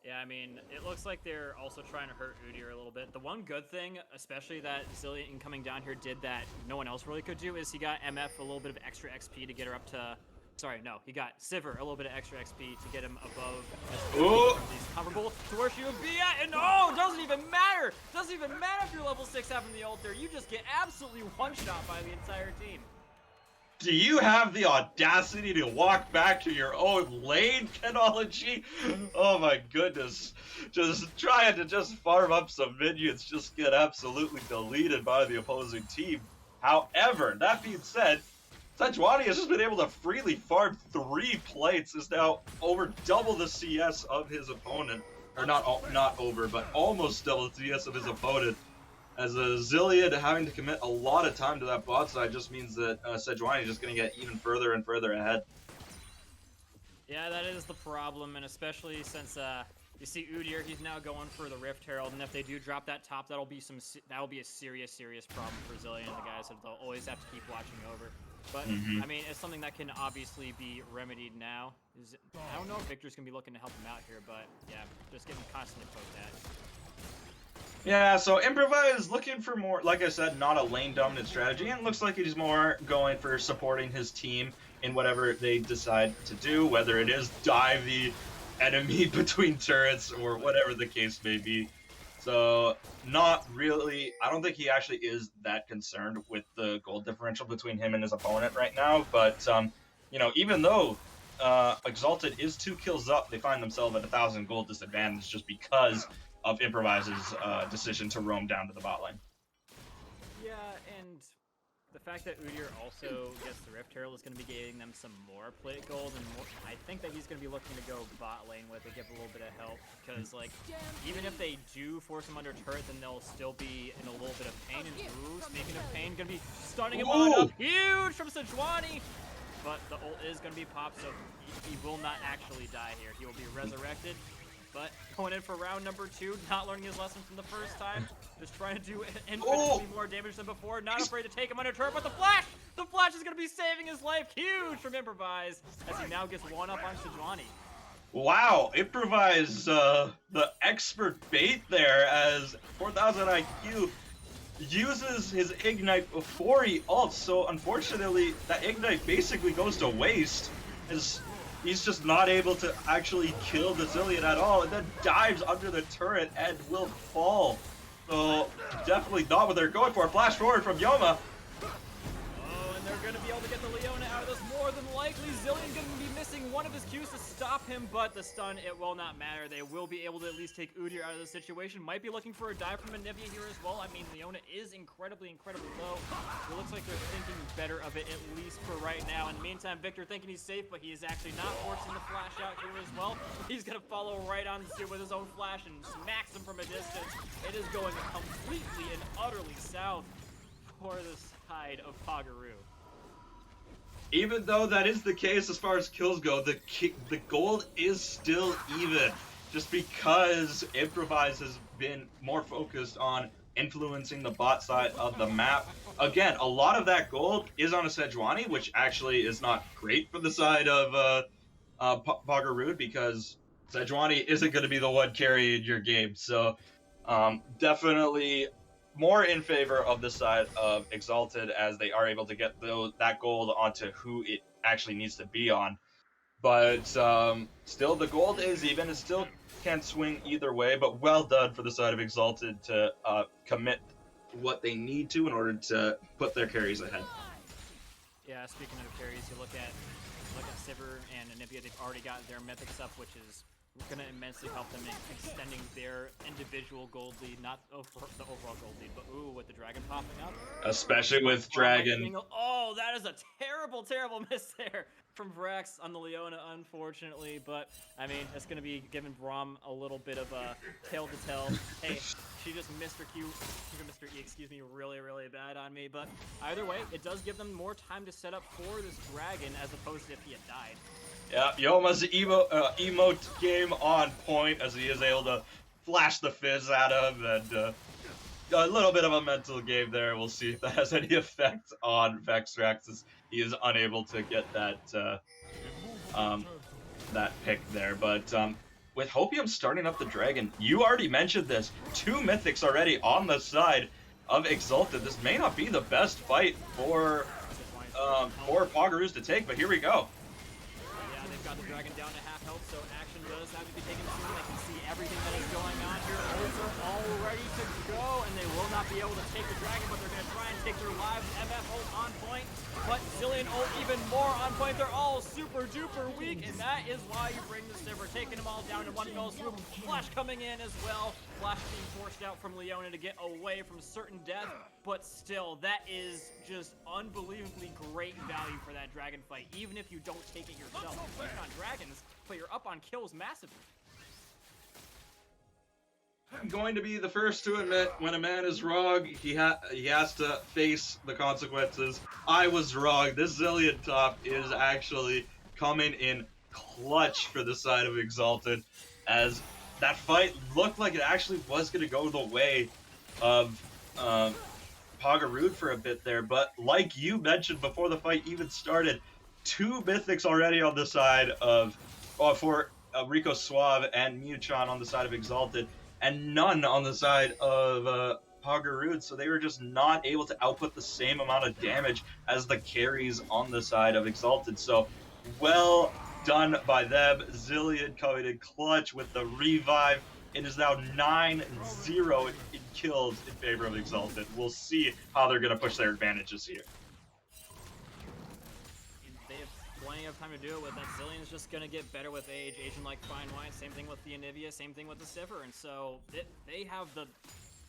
Yeah, I mean, it looks like they're also trying to hurt Udyr a little bit. The one good thing, especially that Zilean coming down here did that no one else really could do, is he got MF a little bit of extra XP to get her up to... Sorry, no, he got Sivir a little bit of extra XP to get him above these comparable to where she would be at, and oh, doesn't even matter! Doesn't even matter if you're level 6 having the ult there, you just get absolutely one-shot by the entire team. Do you have the audacity to walk back to your own lane, Kenology? Oh my goodness. Just trying to just farm up some minions, just get absolutely deleted by the opposing team. However, that being said, Sejuani has just been able to freely farm 3 plates, is now over double the CS of his opponent. Or not over, but almost double the CS of his opponent. As a Zilean having to commit a lot of time to that bot side just means that Sejuani is just going to get even further and further ahead. Yeah, that is the problem, and especially since you see Udyr, he's now going for the Rift Herald, and if they do drop that top, that'll be a serious problem for Zilean and the guys that they'll always have to keep watching over. But I mean, it's something that can obviously be remedied now. I don't know if Victor's gonna be looking to help him out here, but yeah, just getting constantly poked at. Yeah, so Improvise looking for more, like I said, not a lane dominant strategy, and it looks like he's more going for supporting his team in whatever they decide to do, whether it is dive the enemy between turrets or whatever the case may be. So not really, I don't think he actually is that concerned with the gold differential between him and his opponent right now, but you know, even though Exalted is 2 kills up, they find themselves at 1,000 gold disadvantage just because of Improvise's decision to roam down to the bot lane. Yeah, and the fact that Udyr also gets the Rift Herald is going to be getting them some more plate gold, and more, I think that he's going to be looking to go bot lane with it, give a little bit of help, because like, even if they do force him under turret, then they'll still be in a little bit of pain, and ooh, speaking of pain, going to be stunning him on up, huge from Sejuani, but the ult is going to be popped, so he will not actually die here. He will be resurrected. But going in for round number 2, not learning his lesson from the first time, just trying to do infinitely more damage than before, not afraid to take him under turret, but the flash is going to be saving his life, huge from Improvise, as he now gets one up on Sejuani. Wow, Improvise, the expert bait there, as 4,000 IQ uses his Ignite before he ults, so unfortunately that Ignite basically goes to waste, as he's just not able to actually kill the Zilean at all, and then dives under the turret and will fall. So definitely not what they're going for. Flash forward from Yoma. Oh, and they're going to be able to get the Leona out of this more than likely. Zillion going to be missing one of his Qs to stop him, but the stun, it will not matter. They will be able to at least take Udyr out of the situation. Might be looking for a dive from Anivia here as well. I mean, Leona is incredibly low. It looks like they're thinking better of it, at least for right now. In the meantime, Victor thinking he's safe, but he is actually not forcing the flash out here as well. He's going to follow right on suit with his own flash and smacks him from a distance. It is going completely and utterly south for the side of Poggeroo'd. Even though that is the case as far as kills go, the gold is still even. Just because Improvise has been more focused on influencing the bot side of the map. Again, a lot of that gold is on a Sejuani, which actually is not great for the side of Poggeroo'd, because Sejuani isn't going to be the one carrying your game. So definitely more in favor of the side of Exalted, as they are able to get that gold onto who it actually needs to be on. But still, the gold is even. It still can swing either way, but well done for the side of Exalted to commit what they need to in order to put their carries ahead. Yeah, speaking of carries, you look at Sivir and Anivia, they've already got their mythics up, which is going to immensely help them in extending their individual gold lead, not the overall gold lead, but ooh, with the dragon popping up. Especially with Dragon. Oh, that is a terrible miss there from Vrax on the Leona, unfortunately. But, I mean, it's going to be giving Braum a little bit of a tale to tell. Hey, she just missed her Q, Mr. E, excuse me, really bad on me. But either way, it does give them more time to set up for this dragon as opposed to if he had died. Yeah, Yoma's emote game on point, as he is able to flash the fizz at him, and a little bit of a mental game there. We'll see if that has any effect on Vexrax, as he is unable to get that that pick there. But with Hopium starting up the dragon, you already mentioned this. 2 mythics already on the side of Exalted. This may not be the best fight for Poggeroo'd to take, but here we go. Got the dragon down to half health, so action does have to be taken soon. They can see everything that is going on here. Ults are all ready to go, and they will not be able to take the dragon, but they're going to try and take their lives. MF ult on point, but Zillion ult even more on point. They're all super duper weak, and that is why you bring the Sivir, taking them all down to one fell swoop. Flash coming in as well. Flash being forced out from Leona to get away from certain death, but still, that is just unbelievably great value for that dragon fight, even if you don't take it yourself. You're pushing on dragons, but you're up on kills massively. I'm going to be the first to admit, when a man is wrong, he has to face the consequences. I was wrong. This Zillion top is actually coming in clutch for the side of Exalted, as that fight looked like it actually was going to go the way of Poggeroo'd for a bit there. But like you mentioned before the fight even started, 2 mythics already on the side of, for Rico Suave and Mewchan on the side of Exalted, and none on the side of Poggeroo'd, so they were just not able to output the same amount of damage as the carries on the side of Exalted. So well done by them. Zillion coming in clutch with the revive. It is now 9-0 in kills in favor of Exalted. We'll see how they're going to push their advantages here. They have plenty of time to do it with that. Zillion's just going to get better with age, aging like fine wine. Same thing with the Anivia, same thing with the Sivir. And so they have the...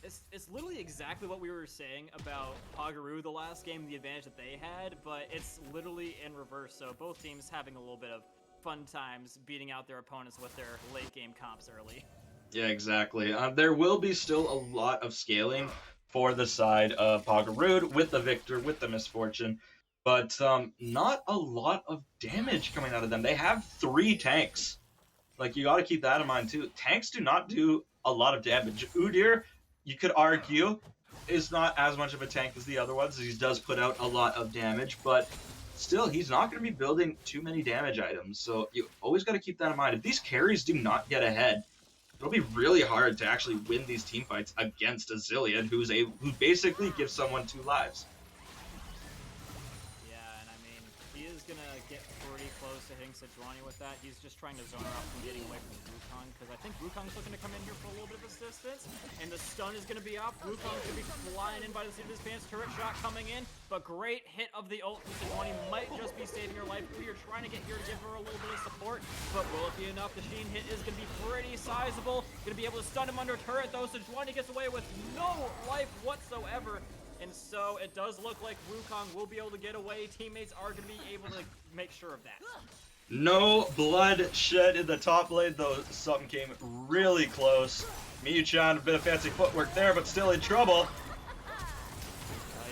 It's literally exactly what we were saying about Poggeroo'd the last game, the advantage that they had, but it's literally in reverse. So both teams having a little bit of fun times beating out their opponents with their late game comps early. Yeah, exactly. There will be still a lot of scaling for the side of Poggeroo'd with the Victor, with the Misfortune, but not a lot of damage coming out of them. They have 3 tanks. Like, you got to keep that in mind too. Tanks do not do a lot of damage. Udyr, you could argue, is not as much of a tank as the other ones. He does put out a lot of damage, but still, he's not going to be building too many damage items. So you always got to keep that in mind. If these carries do not get ahead, it'll be really hard to actually win these team fights against a Zillion who basically gives someone 2 lives. Yeah, and I mean, he is gonna get pretty close to hitting Sejuani with that. He's just trying to zone her out from getting away from Wukong, because I think Wukong's looking to come in here for a little bit of assistance, and the stun is gonna be up. Wukong's gonna be flying in by the seat of his pants. Turret shot coming in, but great hit of the ult from Sejuani might just be saving her life. We are trying to get here to give her a little bit of support, but will it be enough? The Sheen hit is gonna be pretty sizable. Gonna be able to stun him under turret, though. Sejuani gets away with no life whatsoever. And so it does look like Wukong will be able to get away. Teammates are going to be able to make sure of that. No blood shed in the top lane, though something came really close. Miyu-chan, a bit of fancy footwork there, but still in trouble.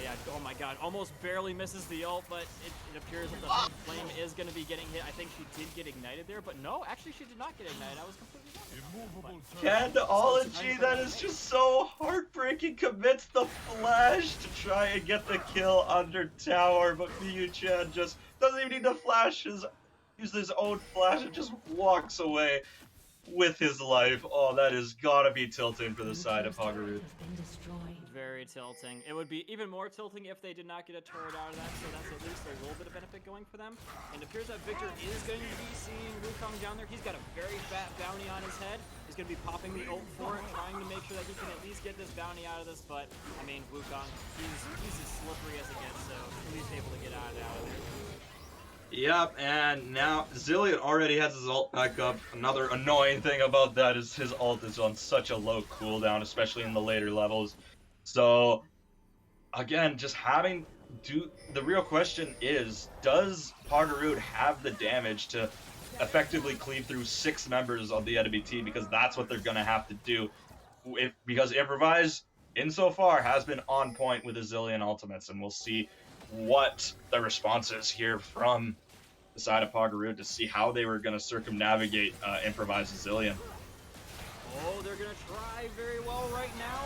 Yeah, oh my god, almost barely misses the ult, but it appears that the flame is going to be getting hit. I think she did get ignited there, but no, actually she did not get ignited. I was completely wrong. Kendology, that is just so heartbreaking. Commits the flash to try and get the kill under tower, but Miyu-chan just doesn't even need to use his own flash and just walks away with his life. Oh, that is gotta be tilting for the side of Poggeroo'd. Very tilting. It would be even more tilting if they did not get a turret out of that, so that's at least a little bit of benefit going for them. And it appears that Victor is going to be seeing Wukong down there. He's got a very fat bounty on his head. He's going to be popping the ult for it, trying to make sure that he can at least get this bounty out of this, but, I mean, Wukong, he's as slippery as it gets, so at least able to get out of there. Yep, and now Zilean already has his ult back up. Another annoying thing about that is his ult is on such a low cooldown, especially in the later levels. So, again, just the real question is, does Poggeroo'd have the damage to effectively cleave through 6 members of the enemy team? Because that's what they're going to have to do. Because Improvise, insofar, has been on point with the Zilean ultimates, and we'll see what the response is here from the side of Poggeroo'd to see how they were going to circumnavigate Improvise Zilean. Oh, they're going to try very well right now.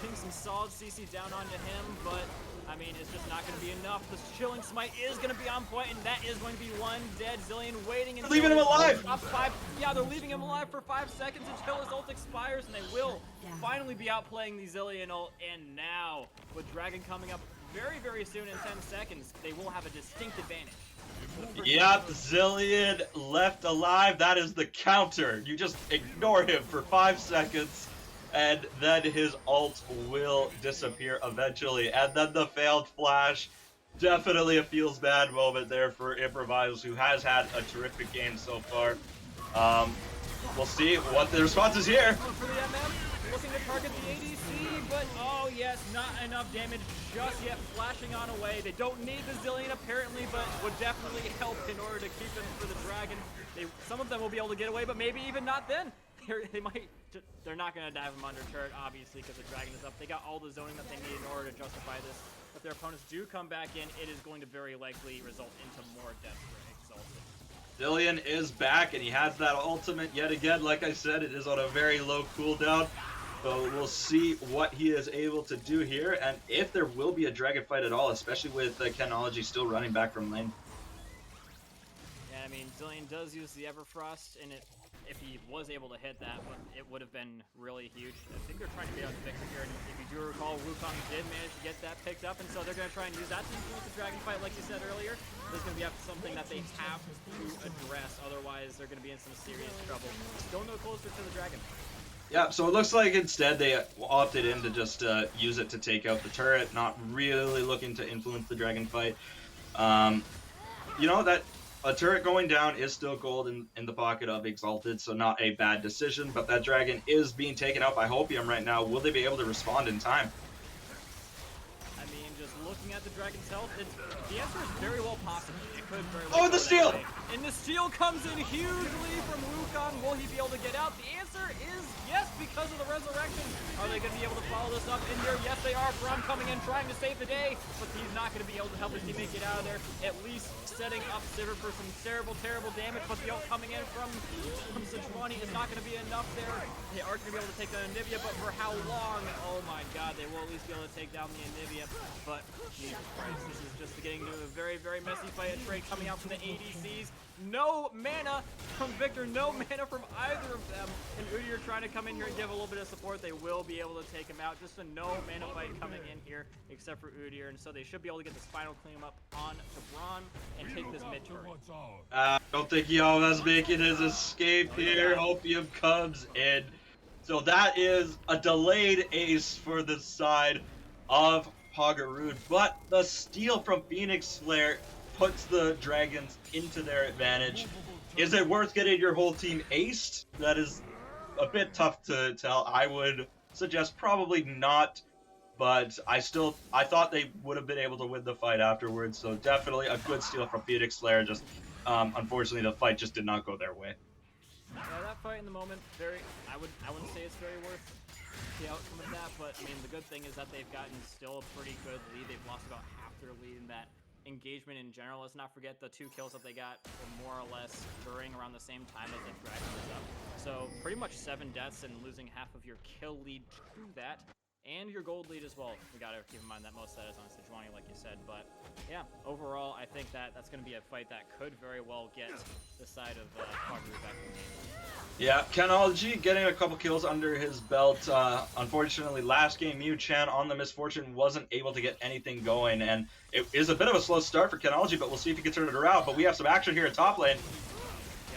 Putting some solid CC down onto him, but, I mean, it's just not going to be enough. This Chilling Smite is going to be on point, and that is going to be one dead Zilean waiting until... Leaving him alive! Top 5. Yeah, they're leaving him alive for 5 seconds until his ult expires, and they will finally be outplaying the Zilean ult. And now, with Dragon coming up very, very soon in 10 seconds, they will have a distinct advantage. Yep, Zilean left alive. That is the counter. You just ignore him for 5 seconds, and then his ult will disappear eventually. And then the failed flash. Definitely a feels bad moment there for Improvise, who has had a terrific game so far. We'll see what the response is here. For the MM, looking to target the ADC, but oh yes, not enough damage just yet, flashing on away. They don't need the Zilean apparently, but would definitely help in order to keep them for the Dragon. Some of them will be able to get away, but maybe even not then. They're not going to dive him under turret, obviously, because the Dragon is up. They got all the zoning that they need in order to justify this. If their opponents do come back in, it is going to very likely result into more death for Exalted. Zilean is back, and he has that ultimate yet again. Like I said, it is on a very low cooldown. So we'll see what he is able to do here, and if there will be a dragon fight at all, especially with Kendology still running back from lane. Yeah, I mean, Zilean does use the Everfrost, and if he was able to hit that, it would have been really huge. I think they're trying to get out the Victor here, and if you do recall, Wukong did manage to get that picked up, and so they're going to try and use that to influence the dragon fight, like you said earlier. There's going to be something that they have to address, otherwise they're going to be in some serious trouble. Still no closer to the dragon. Yeah, so it looks like instead they opted in to just use it to take out the turret, not really looking to influence the dragon fight. You know, that a turret going down is still gold in the pocket of Exalted, so not a bad decision, but that dragon is being taken out by Hopium right now. Will they be able to respond in time? I mean, just looking at the dragon's health, the answer is very well possible. It could very well Oh, the steal! And the steal comes in hugely from Wukong. Will he be able to get out? The answer is yes, because of the resurrection. Are they going to be able to follow this up in here? Yes, they are. Braum coming in, trying to save the day, but he's not going to be able to help his teammate get out of there. At least setting up Sivir for some terrible, terrible damage, but the ult coming in from Sejuani is not going to be enough there. They are going to be able to take down Anivia, but for how long? Oh my god, they will at least be able to take down the Anivia, but Jesus Christ, this is just getting into a very, very messy fight. A trade coming out from the ADCs. No mana from Victor, no mana from either of them. And Udyr trying to come in here and give a little bit of support. They will be able to take him out. Just a no mana fight coming in here, except for Udyr. And so they should be able to get this final cleanup on to Braun and take this mid turret. I don't think Yoha's making his escape here. Opium comes in. So that is a delayed ace for the side of Poggeroo'd. But the steal from Phoenix Flare puts the Dragons into their advantage. Is it worth getting your whole team aced? That is a bit tough to tell. I would suggest probably not, but I thought they would have been able to win the fight afterwards. So definitely a good steal from Phoenix Flare. Just unfortunately, the fight just did not go their way. Yeah, that fight in the moment, I wouldn't say it's very worth the outcome of that, but I mean, the good thing is that they've gotten still a pretty good lead. They've lost about half their lead in that engagement in general. Let's not forget the 2 kills that they got were more or less during around the same time as the Dragon was up. So pretty much 7 deaths and losing half of your kill lead to that. And your gold lead as well. We gotta keep in mind that most of that is on Sejuani, like you said. But yeah, overall, I think that's gonna be a fight that could very well get the side of Poggeroo'd back in the game. Yeah, Kekw'd getting a couple kills under his belt. Unfortunately, last game, Mew-chan on the Misfortune wasn't able to get anything going, and it is a bit of a slow start for Kekw'd, but we'll see if he can turn it around. But we have some action here at top lane.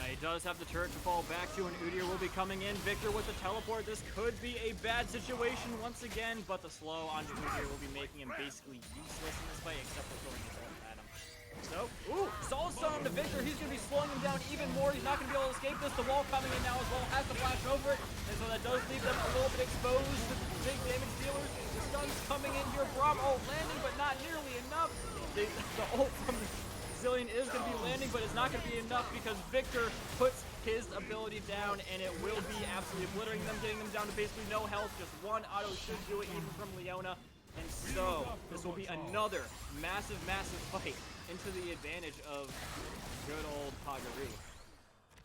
He does have the turret to fall back to, and Udyr will be coming in. Victor with the teleport. This could be a bad situation once again, but the slow onto Udyr will be making him basically useless in this fight, except for throwing his ult at him. So, Soul Stone to Victor. He's going to be slowing him down even more. He's not going to be able to escape this. The wall coming in now as well. Has to flash over it, and so that does leave them a little bit exposed to the big damage dealers. The stun's coming in here. Braum ult landing, but not nearly enough. The ult from the Zillion is going to be landing, but it's not going to be enough because Victor puts his ability down, and it will be absolutely obliterating them, getting them down to basically no health. Just 1 auto should do it, even from Leona. And so, this will be another massive, massive fight into the advantage of good old Poggeroo'd.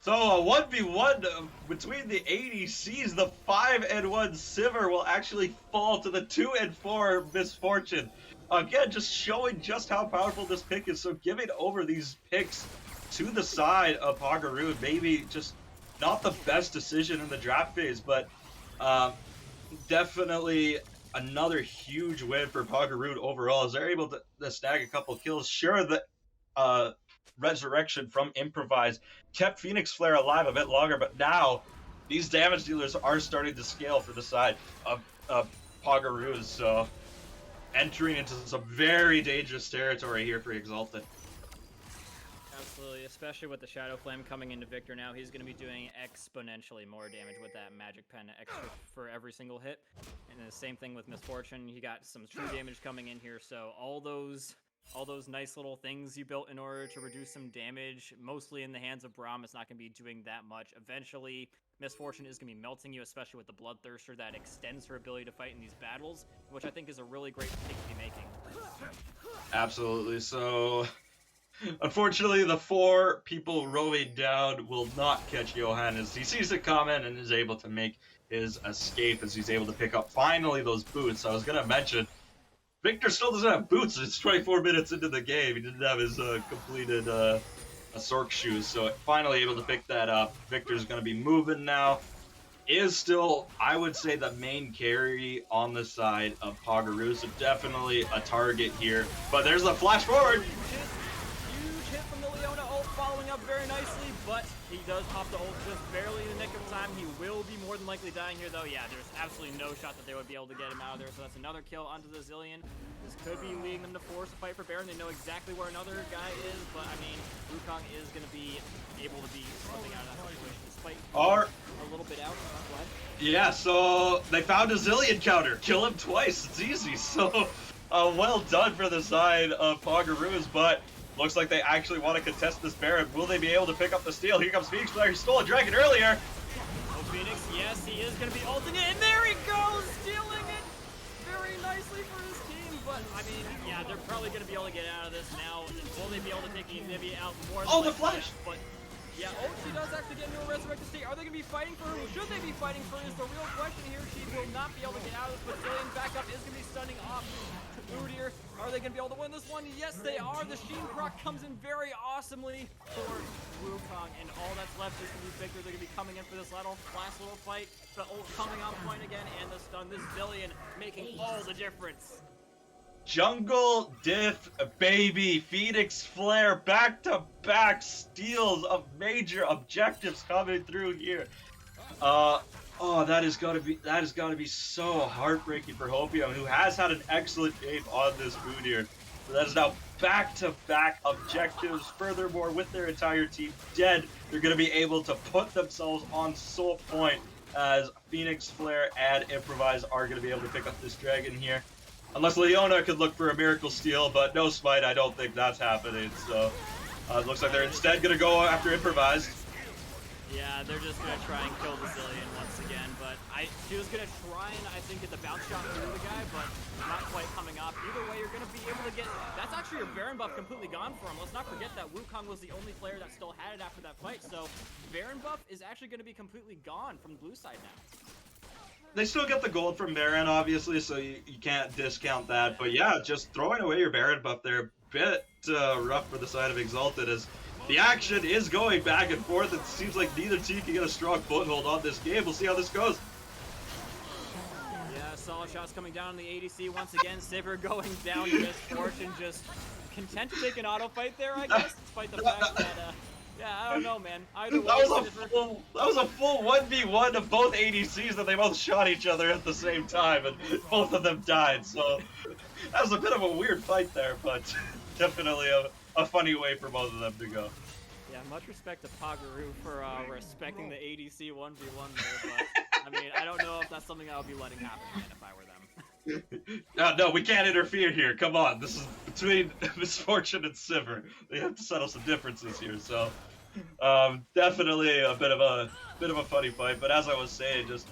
So a 1v1 between the ADCs, the 5-1 Sivir will actually fall to the 2-4 Misfortune. Again, just showing just how powerful this pick is. So giving over these picks to the side of Poggeroo'd, maybe just not the best decision in the draft phase, but definitely another huge win for Poggeroo'd overall, as they're able to snag a couple kills. Sure, the resurrection from Improvise kept Phoenix Flare alive a bit longer, but now these damage dealers are starting to scale for the side of Poggeroo'd, so entering into some very dangerous territory here for Exalted. Absolutely, especially with the Shadow Flame coming into Victor now. He's going to be doing exponentially more damage with that Magic Pen extra for every single hit. And the same thing with Misfortune. He got some true damage coming in here, so all those nice little things you built in order to reduce some damage, mostly in the hands of Braum, it's not going to be doing that much. Eventually, Misfortune is going to be melting you, especially with the Bloodthirster that extends her ability to fight in these battles, which I think is a really great pick to be making. Absolutely. So, unfortunately, the 4 people rowing down will not catch Johan as he sees it coming and is able to make his escape as he's able to pick up finally those boots. I was going to mention, Victor still doesn't have boots. It's 24 minutes into the game. He didn't have his completed Sork shoes, so finally able to pick that up. Victor's going to be moving now. Is still, I would say, the main carry on the side of Poggeroo'd, so definitely a target here. But there's the flash forward. Huge hit from the Leona ult, following up very nicely, but he does pop the ult just barely in the nick of time. He will be more than likely dying here, though. Yeah, there's absolutely no shot that they would be able to get him out of there, so that's another kill onto the Zillion. This could be leading them to force a fight for Baron. They know exactly where another guy is, but I mean, Wukong is going to be able to be something out of that situation, despite a little bit out. Go ahead. Yeah, so they found a Zillion counter. Kill him twice. It's easy. So well done for the side of Poggeroo'd, but looks like they actually want to contest this Baron. Will they be able to pick up the steal? Here comes Phoenix Flare. He stole a dragon earlier. Oh, Phoenix, yes, he is going to be ulting it, and there he goes, stealing it very nicely for his team. But, I mean, yeah, they're probably going to be able to get out of this now. Will they be able to take Nivea out more? Oh, the flash! But, yeah, she does actually get into a resurrected state. Are they going to be fighting for her? Should they be fighting for her is the real question here. She will not be able to get out of this, but Zillion back up is going to be stunning off Kekw'd here. Are they going to be able to win this one? Yes, they are. The Sheen proc comes in very awesomely for Wukong, and all that's left is going to be Victor. They're going to be coming in for this last little fight. The ult coming on point again, and the stun. This Zillion making all the difference. Jungle Diff, baby, Phoenix Flare, back-to-back steals of major objectives coming through here. Oh, that has got to be so heartbreaking for Hopium, who has had an excellent game on this boot here. So that is now back-to-back objectives. Furthermore, with their entire team dead, they're going to be able to put themselves on soul point, as Phoenix Flare and Improvise are going to be able to pick up this dragon here. Unless Leona could look for a miracle steal, but no Smite, I don't think that's happening. So it looks like they're instead going to go after Improvised. Yeah, they're just going to try and kill the Zillion once again, but she was going to try and, I think, get the bounce shot through the guy, but not quite coming off. Either way, you're going to be able to get... That's actually your Baron buff completely gone for him. Let's not forget that Wukong was the only player that still had it after that fight, so Baron buff is actually going to be completely gone from the blue side now. They still get the gold from Baron, obviously, so you can't discount that. But yeah, just throwing away your Baron buff there, a bit rough for the side of Exalted, as the action is going back and forth. It seems like neither team can get a strong foothold on this game. We'll see how this goes. Yeah, solid shots coming down on the ADC once again. Sivir going down to Misfortune, just content to take an auto fight there, I guess, despite the fact that... yeah, I don't know, man. Either way, that was a full 1v1 of both ADCs that they both shot each other at the same time, and both of them died, so that was a bit of a weird fight there, but definitely a funny way for both of them to go. Yeah, much respect to Poggeroo'd for respecting the ADC 1v1 there, but I mean, I don't know if that's something I would be letting happen again if I were them. No, we can't interfere here. Come on, this is between Misfortune and Sivir. They have to settle some differences here. So, definitely a bit of a funny fight. But as I was saying, just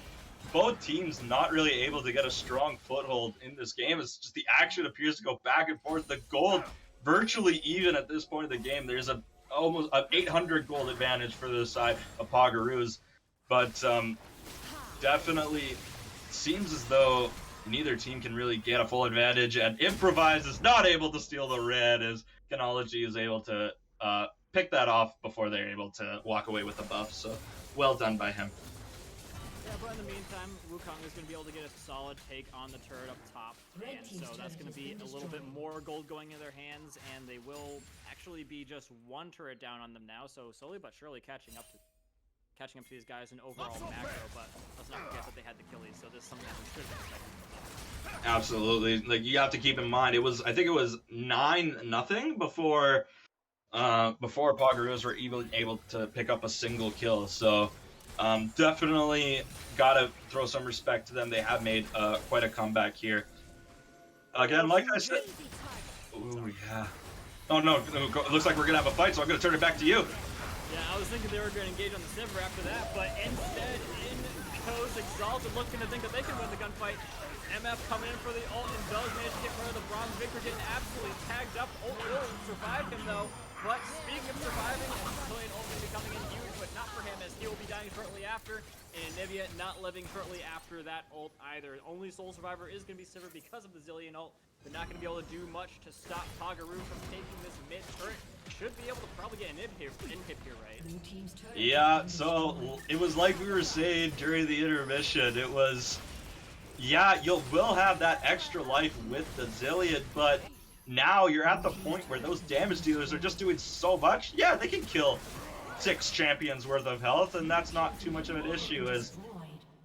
both teams not really able to get a strong foothold in this game. It's just the action appears to go back and forth. The gold virtually even at this point of the game. There's almost an 800 gold advantage for the side of Poggeroo'd, but definitely seems as though neither team can really get a full advantage, and Improvise is not able to steal the red, as Canology is able to pick that off before they're able to walk away with a buff, so well done by him. Yeah, but in the meantime, Wukong is going to be able to get a solid take on the turret up top, and so that's going to be a little bit more gold going in their hands, and they will actually be just one turret down on them now, so slowly but surely catching up to these guys in overall macro, but let's not forget that they had the killies, so this is something that we should have expected. Absolutely. Like, you have to keep in mind, I think it was 9-0 before Poggeroo'd were even able to pick up a single kill, so definitely gotta throw some respect to them. They have made quite a comeback here. Again, like I said... Ooh, yeah. Oh no, it looks like we're gonna have a fight, so I'm gonna turn it back to you. Yeah, I was thinking they were going to engage on the Sivir after that, but instead, in goes Exalted, looking to think that they can win the gunfight. MF coming in for the ult, and does manage to get rid of the bronze. Victor getting absolutely tagged up. Ult will survive him, though. But speaking of surviving, Killian ult going to be coming in huge, but not for him, as he will be dying shortly after. And Nivea not living shortly after that ult either. Only sole survivor is going to be Sivir because of the Zillion ult. They're not going to be able to do much to stop Poggeroo'd from taking this mid turret. Should be able to probably get an inhib here, right? Yeah, so it was like we were saying during the intermission. It was, yeah, you will have that extra life with the Zillion, but now you're at the point where those damage dealers are just doing so much. Yeah, they can kill 6 champions worth of health, and that's not too much of an issue, as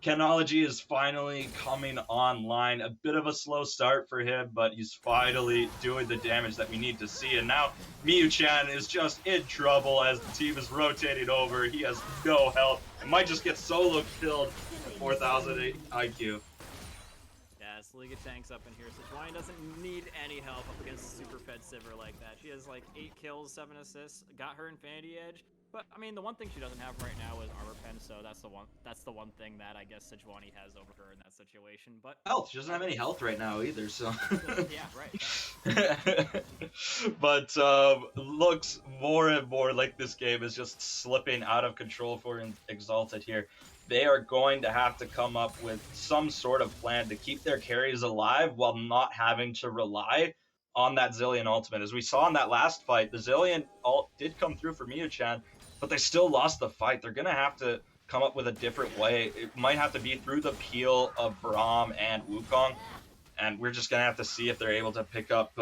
Canology is finally coming online. A bit of a slow start for him, but he's finally doing the damage that we need to see. And now Miyu-chan is just in trouble as the team is rotating over. He has no health and might just get solo killed at 4,000 IQ. Yeah, it's League of Tanks up in here. Sejuani doesn't need any help up against super fed Sivir like that. She has like 8 kills, 7 assists, got her Infinity Edge. But I mean, the one thing she doesn't have right now is armor pen, so that's the one thing that I guess Sejuani has over her in that situation. But health, she doesn't have any health right now either, so yeah, right. But looks more and more like this game is just slipping out of control for Exalted here. they are going to have to come up with some sort of plan to keep their carries alive while not having to rely on that Zillion ultimate. As we saw in that last fight, the Zillion ult did come through for Miyu-chan, but they still lost the fight. They're going to have to come up with a different way. It might have to be through the peel of Braum and Wukong, and we're just going to have to see if they're able to pick up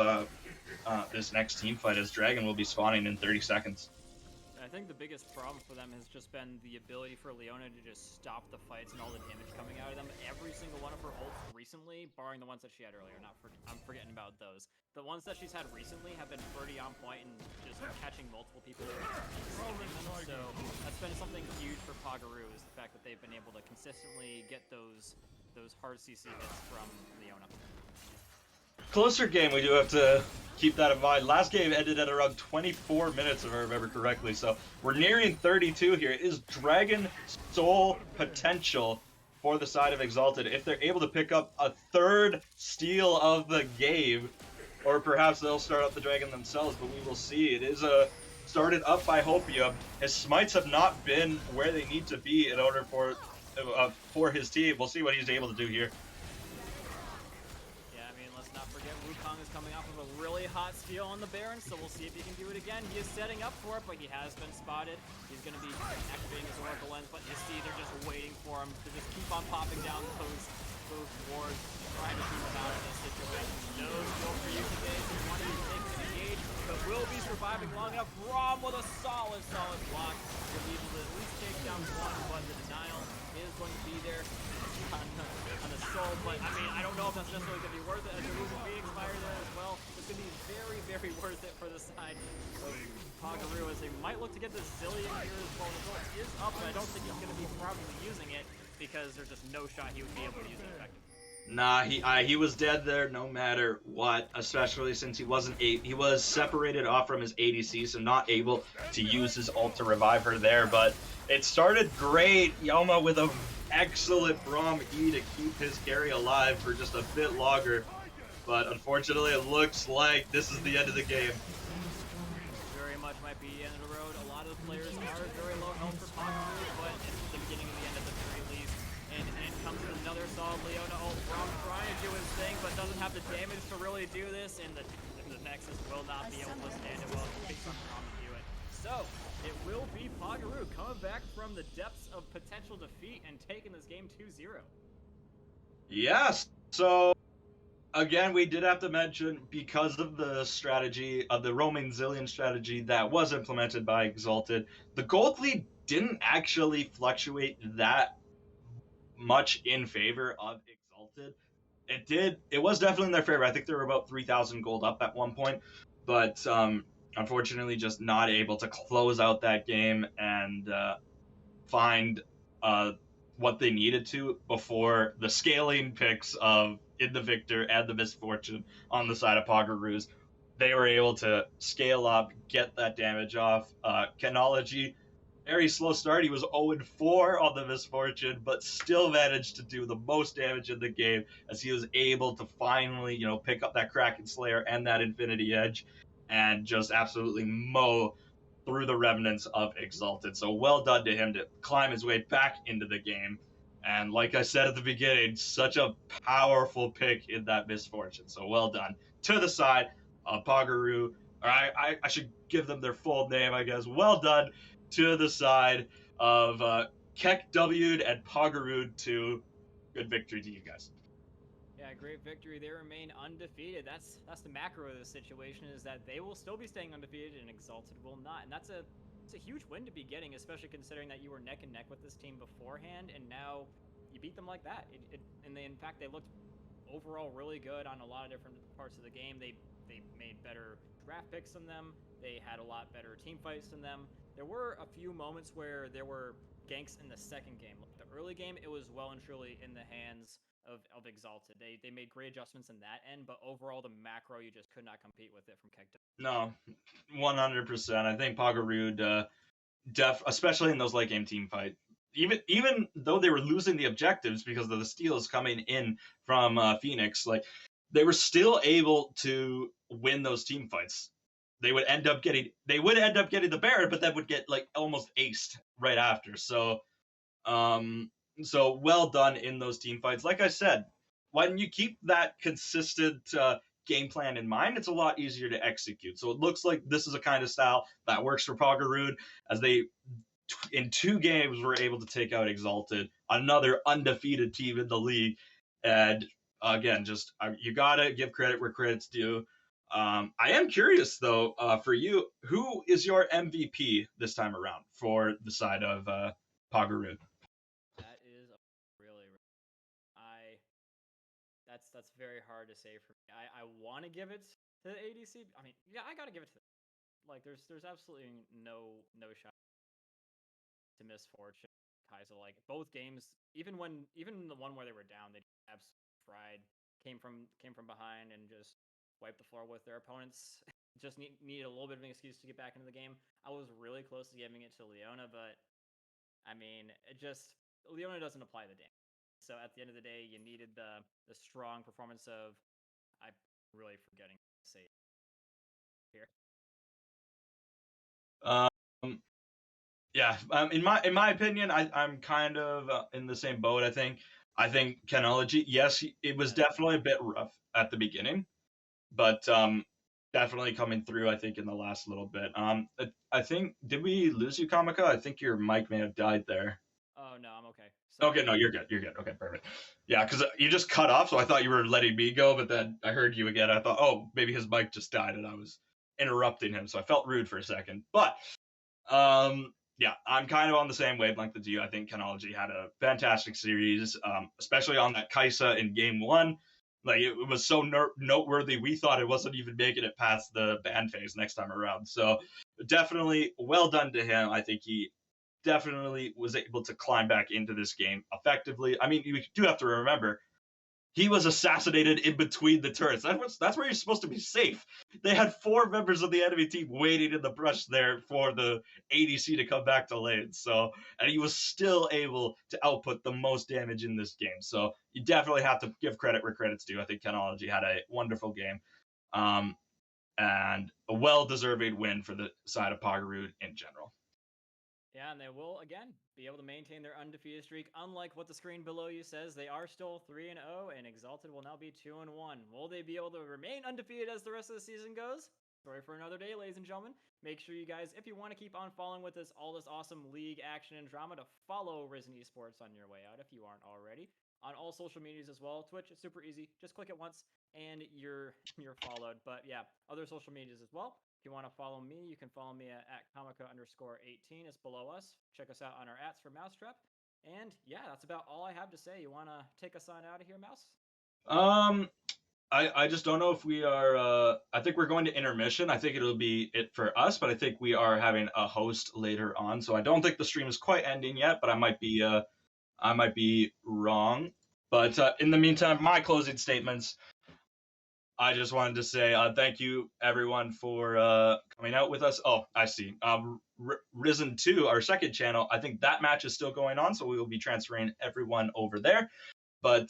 this next team fight, as Dragon will be spawning in 30 seconds. I think the biggest problem for them has just been the ability for Leona to just stop the fights and all the damage coming out of them. Every single one of her ults recently, barring the ones that she had earlier, I'm forgetting about those. The ones that she's had recently have been pretty on point and just catching multiple people and skipping them. So that's been something huge for Poggeroo'd, is the fact that they've been able to consistently get those hard CC hits from Leona. Closer game, we do have to keep that in mind. Last game ended at around 24 minutes, if I remember correctly, so we're nearing 32 here. Is Dragon sole potential for the side of Exalted if they're able to pick up a third steal of the game, or perhaps they'll start up the Dragon themselves, but we will see. It is started up by Hopium. His smites have not been where they need to be in order for his team. We'll see what he's able to do here. Coming off of a really hot steal on the Baron, so we'll see if he can do it again. He is setting up for it, but he has been spotted. He's going to be activating his Oracle Lens, but you see they're just waiting for him to just keep on popping down those wards, trying to keep him out of this situation. No skill for you today, so one of you takes an engage, but will be surviving long enough. Braum with a solid block. Will be able to at least take down one, but the denial is going to be there on the soul, but I mean, I don't know if that's necessarily going to be worth it, as they're losing Phoenix Fire there as well. It's going to be very, very worth it for the side of Poggeroo'd, as they might look to get this Zillion here as well. The goal is up, but I don't think he's going to be probably using it, because there's just no shot he would be able to use it effectively. Nah, he was dead there no matter what, especially since he was separated off from his ADC, so not able to use his ult to revive her there. But it started great. Yoma with a excellent Braum E to keep his carry alive for just a bit longer, but unfortunately it looks like this is the end of the game. Very much might be the end of the road. A lot of the players are very low health for Poggeroo'd, but it's the beginning of the end at the very least. And comes another solid Leona ult. Braum trying to do his thing, but doesn't have the damage to really do this, and the Nexus will not be able to stand it well. It takes on Braum to do it. So it will be Poggeroo'd coming back from the depths of potential defeat and taking this game 2-0. Yes. So again, we did have to mention, because of the strategy of the roaming Zillion strategy that was implemented by Exalted, the gold lead didn't actually fluctuate that much in favor of Exalted. It was definitely in their favor. I think they were about 3,000 gold up at one point, but unfortunately just not able to close out that game and find what they needed to before the scaling picks of In the Victor and the Misfortune on the side of Poggeroo'd. They were able to scale up, get that damage off. Canology, very slow start. He was 0-4 on the Misfortune, but still managed to do the most damage in the game, as he was able to finally, pick up that Kraken Slayer and that Infinity Edge and just absolutely mow through the remnants of Exalted. So well done to him to climb his way back into the game. And like I said at the beginning, such a powerful pick in that Misfortune. So well done to the side of Poggeroo'd. I should give them their full name, I guess. Well done to the side of Kekw'd and Poggeroo'd 2. Good victory to you guys. Yeah, great victory. They remain undefeated. That's the macro of the situation, is that they will still be staying undefeated and Exalted will not. And it's a huge win to be getting, especially considering that you were neck and neck with this team beforehand, and now you beat them like that. In fact, they looked overall really good on a lot of different parts of the game. They made better draft picks than them. They had a lot better team fights than them. There were a few moments where there were ganks in the second game. The early game, it was well and truly in the hands of Exalted. They made great adjustments in that end, but overall the macro, you just could not compete with it from Kekw'd. No, 100%. I think Poggeroo'd, especially in those late game team fight, even though they were losing the objectives because of the steals coming in from Phoenix, like, they were still able to win those team fights. They would end up getting the Baron, but that would get like almost aced right after. So So well done in those team fights. Like I said, when you keep that consistent game plan in mind, it's a lot easier to execute. So it looks like this is a kind of style that works for Poggeroo'd, as they, in 2 games, were able to take out Exalted, another undefeated team in the league. And again, just you gotta give credit where credit's due. I am curious though, for you, who is your MVP this time around for the side of Poggeroo'd? That is really, that's very hard to say for me. I want to give it to the ADC. I mean, yeah, I gotta give it to them. Like, there's absolutely no shot to misfortune. Kaiser, like, both games, even the one where they were down, they absolutely fried. Came from behind and just wiped the floor with their opponents. Just needed a little bit of an excuse to get back into the game. I was really close to giving it to Leona, but I mean, Leona doesn't apply the damage. So at the end of the day, you needed the strong performance of, I'm really forgetting to say it here. Yeah, in my opinion, I'm kind of in the same boat. I think Kekw'd, yes, it was definitely a bit rough at the beginning, but definitely coming through, I think, in the last little bit. I think, did we lose you, Kamika? I think your mic may have died there. Oh no, I'm okay. Sorry. Okay, no, you're good. Okay, perfect. Yeah, because you just cut off, so I thought you were letting me go, but then I heard you again. I thought, oh, maybe his mic just died, and I was interrupting him, so I felt rude for a second. But yeah, I'm kind of on the same wavelength as you. I think Kekw'd had a fantastic series, especially on that Kai'Sa in game 1. Like, it was so noteworthy, we thought it wasn't even making it past the ban phase next time around. So definitely well done to him. I think he definitely was able to climb back into this game effectively. I mean, you do have to remember, he was assassinated in between the turrets. That's where you're supposed to be safe. They had 4 members of the enemy team waiting in the brush there for the ADC to come back to lane. So, and he was still able to output the most damage in this game. So you definitely have to give credit where credit's due. I think Kekw'd had a wonderful game, and a well-deserved win for the side of Poggeroo'd in general. Yeah, and they will, again, be able to maintain their undefeated streak. Unlike what the screen below you says, they are still 3-0, and Exalted will now be 2-1. Will they be able to remain undefeated as the rest of the season goes? Story for another day, ladies and gentlemen. Make sure you guys, if you want to keep on following with us, all this awesome league action and drama, to follow Risen Esports on your way out if you aren't already. On all social medias as well. Twitch, it's super easy. Just click it once, and you're followed. But yeah, other social medias as well. If you want to follow me, you can follow me at Kamika_18. It's below us. Check us out on our @s for Mousetrap. And yeah, that's about all I have to say. You want to take us on out of here, Mouse? I just don't know if we are. I think we're going to intermission. I think it'll be it for us, but I think we are having a host later on. So I don't think the stream is quite ending yet, but I might be wrong. But in the meantime, my closing statements. I just wanted to say thank you, everyone, for coming out with us. Oh, I see. Risen 2, our second channel, I think that match is still going on, so we will be transferring everyone over there. But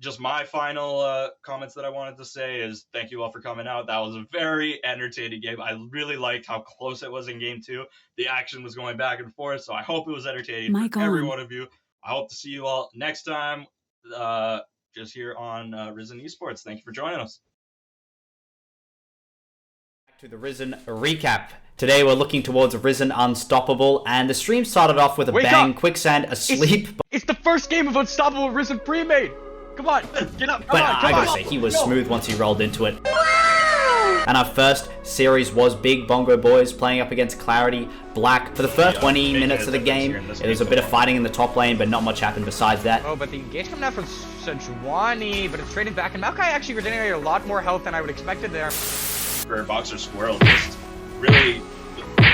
just my final comments that I wanted to say is thank you all for coming out. That was a very entertaining game. I really liked how close it was in game 2. The action was going back and forth, so I hope it was entertaining for every one of you. I hope to see you all next time. Just here on Risen Esports. Thank you for joining us. Back to the Risen recap. Today we're looking towards Risen Unstoppable, and the stream started off with a bang. Quicksand asleep. It's the first game of Unstoppable Risen Premade. Come on, get up. But I gotta say, he was smooth once he rolled into it. And our first series was Big Bongo Boys playing up against Clarity Black. For the first 20 minutes of the game, it was a bit of fighting in the top lane, but not much happened besides that. Oh, but the engage coming out from Sejuani, but it's trading back, and Maokai actually regenerated a lot more health than I would expected there. For Boxer Squirrel, just really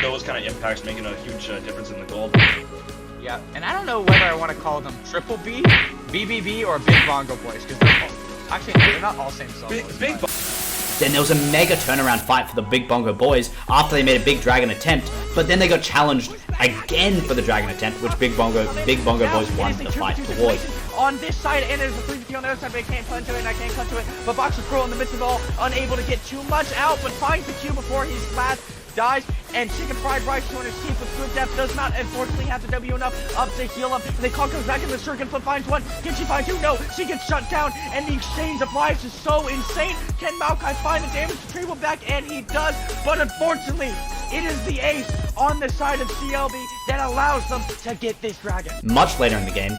those kind of impacts making a huge difference in the gold. Yeah, and I don't know whether I want to call them Triple B, BBB, or Big Bongo Boys, because they're not all same solos. Then there was a mega turnaround fight for the Big Bongo Boys after they made a big dragon attempt, but then they got challenged again for the dragon attempt, which Big Bongo Boys won the fight towards. On this side, and there's a 3v3 on the other side, but I can't punch to it, and I can't cut to it. But Boxer Squirrel in the midst of it all, unable to get too much out, but finds the Q before his last dies, and Chicken Fried Rice 200 Keep with good depth does not unfortunately have the W enough up to heal him. And the call comes back in the circuit, flip finds one. Can she find two? No, she gets shut down, and the exchange of lives is so insane. Can Maokai find the damage retrieval back? And he does, but unfortunately, it is the ace on the side of CLB that allows them to get this dragon. Much later in the game,